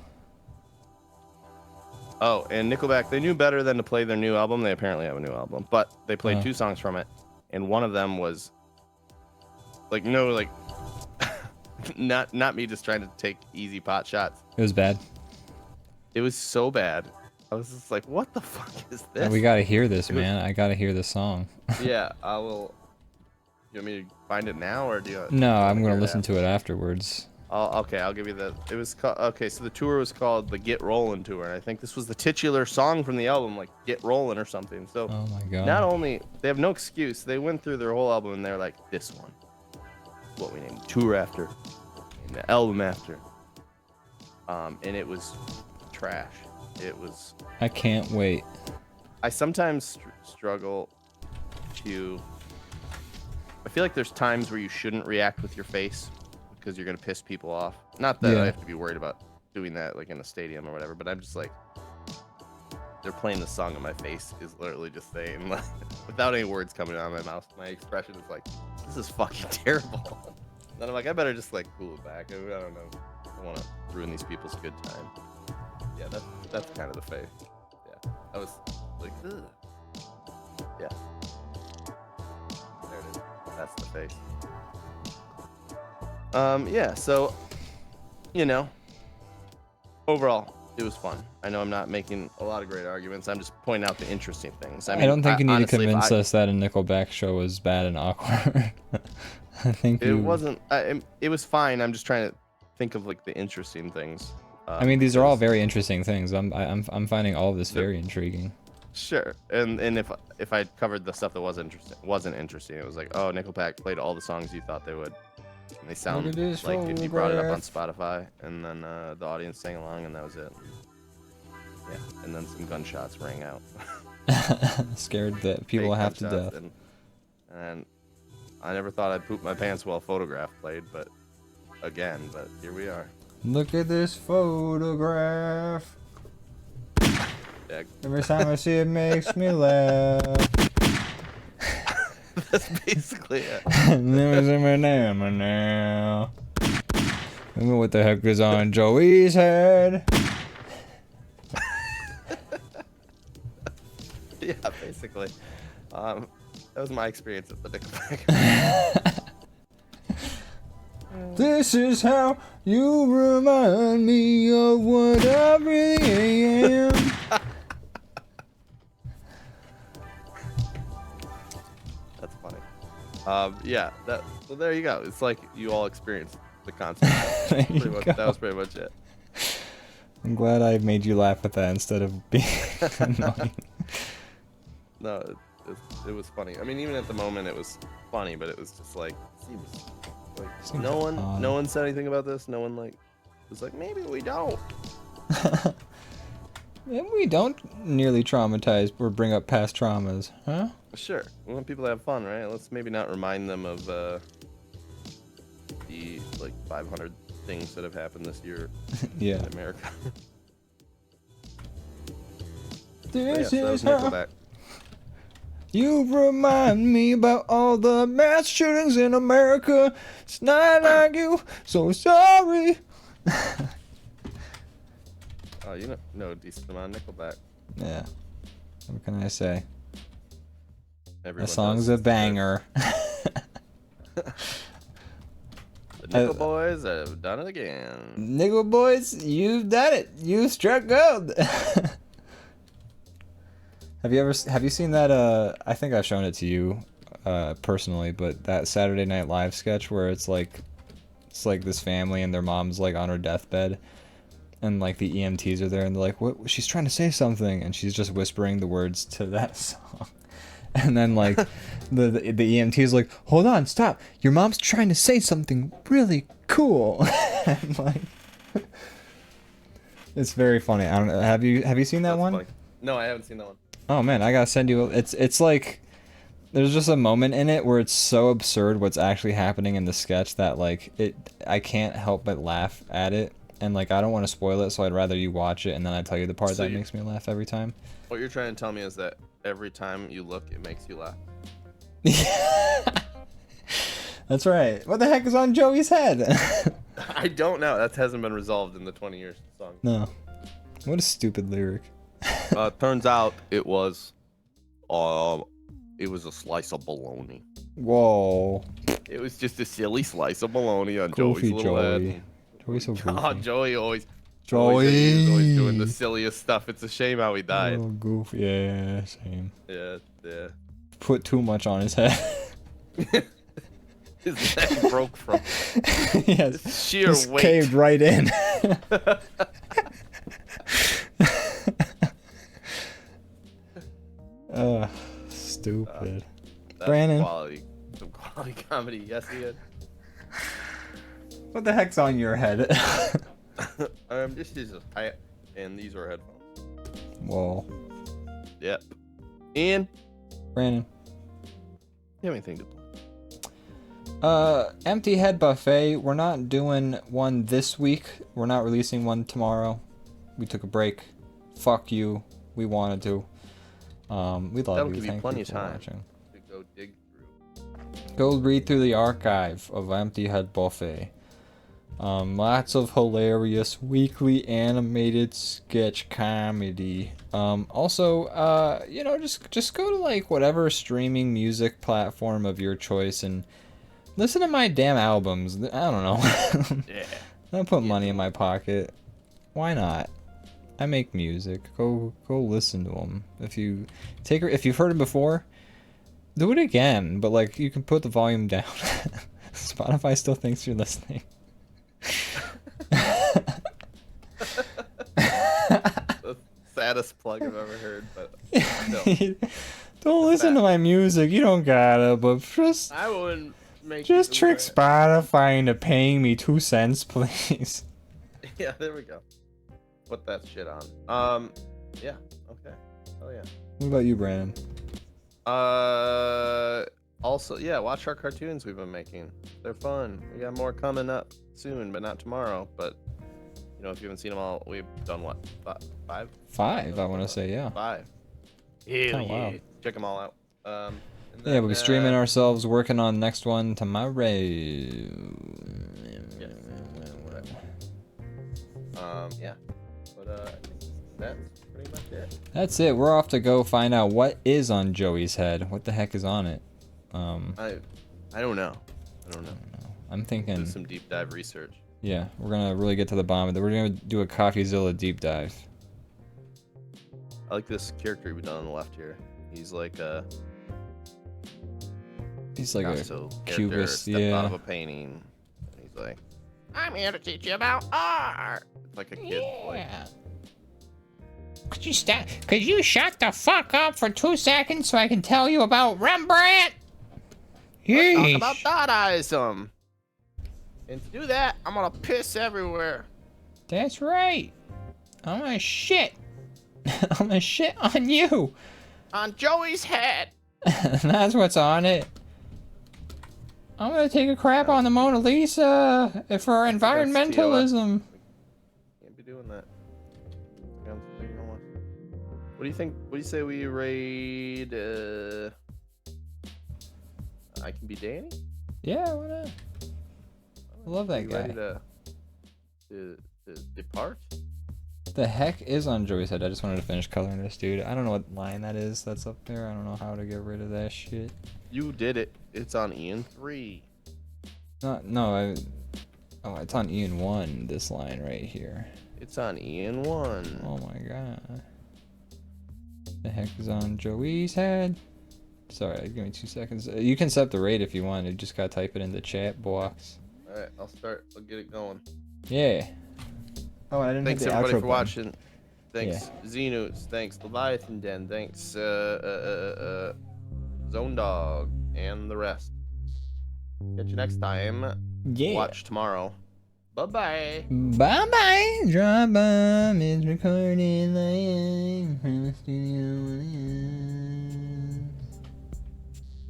Oh, and Nickelback, they knew better than to play their new album. They apparently have a new album, but they played Oh. 2 songs from it, and one of them was like no, like not me just trying to take easy pot shots. It was bad. It was so bad. I was just like, what the fuck is this? We gotta hear this, It was- man. I gotta hear this song. Yeah, I will. You want me to find it now, or do you? No, I'm gonna hear it listen after? to it afterwards. Okay, I'll give you the. It was okay. So the tour was called the Get Rollin' Tour, and I think this was the titular song from the album, like Get Rollin' or something. So Oh my god. not only they have no excuse, they went through their whole album and they're like, this one, is what we named the tour after, and the album after. And it was trash. It was. I can't wait. I sometimes struggle to. I feel like there's times where you shouldn't react with your face because you're gonna piss people off. Not that Yeah. I have to be worried about doing that like in a stadium or whatever, but I'm just like, they're playing the song and my face is literally just saying, like, without any words coming out of my mouth, my expression is like, this is fucking terrible. Then I'm like, I better just like cool it back. I don't know. I don't want to ruin these people's good time. Yeah, that's kind of the face. Yeah, I was like, ugh. Yeah. There it is. That's the face. Yeah, so, you know, overall, it was fun. I know I'm not making a lot of great arguments. I'm just pointing out the interesting things. I don't think you need honestly, to if convince us that a Nickelback show was bad and awkward. I think it wasn't. It was fine. I'm just trying to think of like the interesting things. I mean, these are all very interesting things. I'm finding all of this very intriguing. Sure, and if I covered the stuff that wasn't interesting, it was like, oh, Nickelback played all the songs you thought they would. And they sound like if you brought it up on Spotify, and then the audience sang along, and that was it. Yeah, and then some gunshots rang out. Scared that people Fake have to gunshots, death. And I never thought I'd poop my pants while Photograph played, but here we are. Look at this photograph. Yeah. Every time I see it makes me laugh. That's basically it. Now. What the heck is on Joey's head? Yeah, basically. That was my experience at the Nickelback. This is how you remind me of what I really am. That's funny. Yeah. So there you go. It's like you all experienced the concert. That was pretty much it. I'm glad I made you laugh at that instead of being annoying. No, it was funny. I mean, even at the moment, it was funny, but it was just like, Seems no odd. one said anything about this. No one was like, maybe we don't. Maybe we don't nearly traumatize or bring up past traumas, huh? Sure, we want people to have fun, right? Let's maybe not remind them of the like 500 things that have happened this year Yeah. in America. This So that is was how Nickelback. you remind me about all the mass shootings in America. It's not like you, so sorry. Oh, you know a decent amount of Nickelback. Yeah. What can I say? Everyone The song's does. a banger. The Nickel Boys have done it again. Nickel Boys, you've done it. You struck gold. Have you seen that I think I've shown it to you personally, but that Saturday Night Live sketch where it's like this family and their mom's like on her deathbed and like the EMTs are there and they're like, what, she's trying to say something, and she's just whispering the words to that song. And then like the EMT is like, hold on, stop, your mom's trying to say something really cool. And like, it's very funny. I don't know, have you seen that That's one? funny. No, I haven't seen that one. Oh man, I gotta send you. It's like there's just a moment in it where it's so absurd what's actually happening in the sketch that like I can't help but laugh at it, and like I don't want to spoil it, so I'd rather you watch it and then I tell you the part that makes me laugh every time. What you're trying to tell me is that every time you look, it makes you laugh. That's right. What the heck is on Joey's head? I don't know. That hasn't been resolved in the 20 years song. No. What a stupid lyric. Turns out it was a slice of bologna. Whoa. It was just a silly slice of bologna on Goofy Joey's little Joey. head. Joey's so goofy. Oh, Joey always doing the silliest stuff. It's a shame how he died. Oh, goofy. Yeah, same. Yeah. Put too much on his head. His neck broke from Yes. sheer Just weight. caved right in. Stupid. That's Brandon. Some quality comedy. Yes, Ian. What the heck's on your head? This is a hat, and these are headphones. Whoa. Yep. Ian, Brandon. you have anything to play? Empty Head Buffet. We're not doing one this week. We're not releasing one tomorrow. We took a break. Fuck you. We wanted to. We love That'll you. give you Thank plenty you of for time watching. to go dig through. Go read through the archive of Empty Head Buffet. Lots of hilarious weekly animated sketch comedy. Also, you know, just go to like whatever streaming music platform of your choice and listen to my damn albums. I don't know. Yeah. I'll put money in my pocket. Why not? I make music. Go listen to them. If you've heard them before, do it again. But like, you can put the volume down. Spotify still thinks you're listening. The saddest plug I've ever heard, but no. Don't listen to my music. You don't gotta, but just I wouldn't make just you trick do that. Spotify into paying me 2 cents, please. Yeah, there we go. Put that shit on. Yeah. Okay. Oh yeah. What about you, Brandon? Also, yeah, watch our cartoons we've been making. They're fun. We got more coming up soon, but not tomorrow. But you know, if you haven't seen them all, we've done what? Five? 5, I want to say, yeah. 5. Oh, Hell wow. yeah. Check them all out. And Yeah, then, we'll be streaming ourselves, working on next one tomorrow. Yes. Yeah. But I think that's pretty much it. That's it. We're off to go find out what is on Joey's head. What the heck is on it? I don't know. I'm thinking. Do some deep dive research. Yeah, we're gonna really get to the bottom of it. We're gonna do a CoffeeZilla deep dive. I like this character we've done on the left here. He's like a Picasso character cubist, stepped yeah. out of a painting. And he's like, I'm here to teach you about art. It's like a kid. Like, Could you shut the fuck up for 2 seconds so I can tell you about Rembrandt? let's talk Yeesh. about Dadaism. And to do that, I'm gonna piss everywhere. That's right. I'm gonna shit. I'm gonna shit on you. On Joey's head. That's what's on it. I'm gonna take a crap on the Mona Lisa for That's environmentalism. Can't be doing that. What do you think? What do you say we raid? I Can Be Danny. Yeah, why not? I love that You guy. ready to depart? The heck is on Joey's head? I just wanted to finish coloring this, dude. I don't know what line that is that's up there. I don't know how to get rid of that shit. You did it. It's on Ian 3. No, it's on Ian 1, this line right here. It's on Ian 1. Oh my god. The heck is on Joey's head? Sorry, give me 2 seconds. You can set the rate if you want. You just gotta type it in the chat box. Alright, I'll get it going. Yeah. Oh, I didn't Thanks hit the everybody outro for button. watching. Thanks Xenus. Thanks Leviathan Den. Thanks Zone Dog and the rest. Catch you next time. Yeah. Watch tomorrow. Bye bye. Bye bye. DrawBomb is recording live from the studio.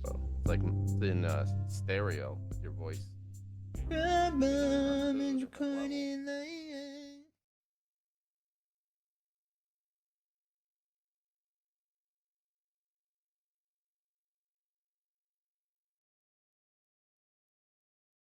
Well, it's like in stereo with your voice. DrawBomb is recording live.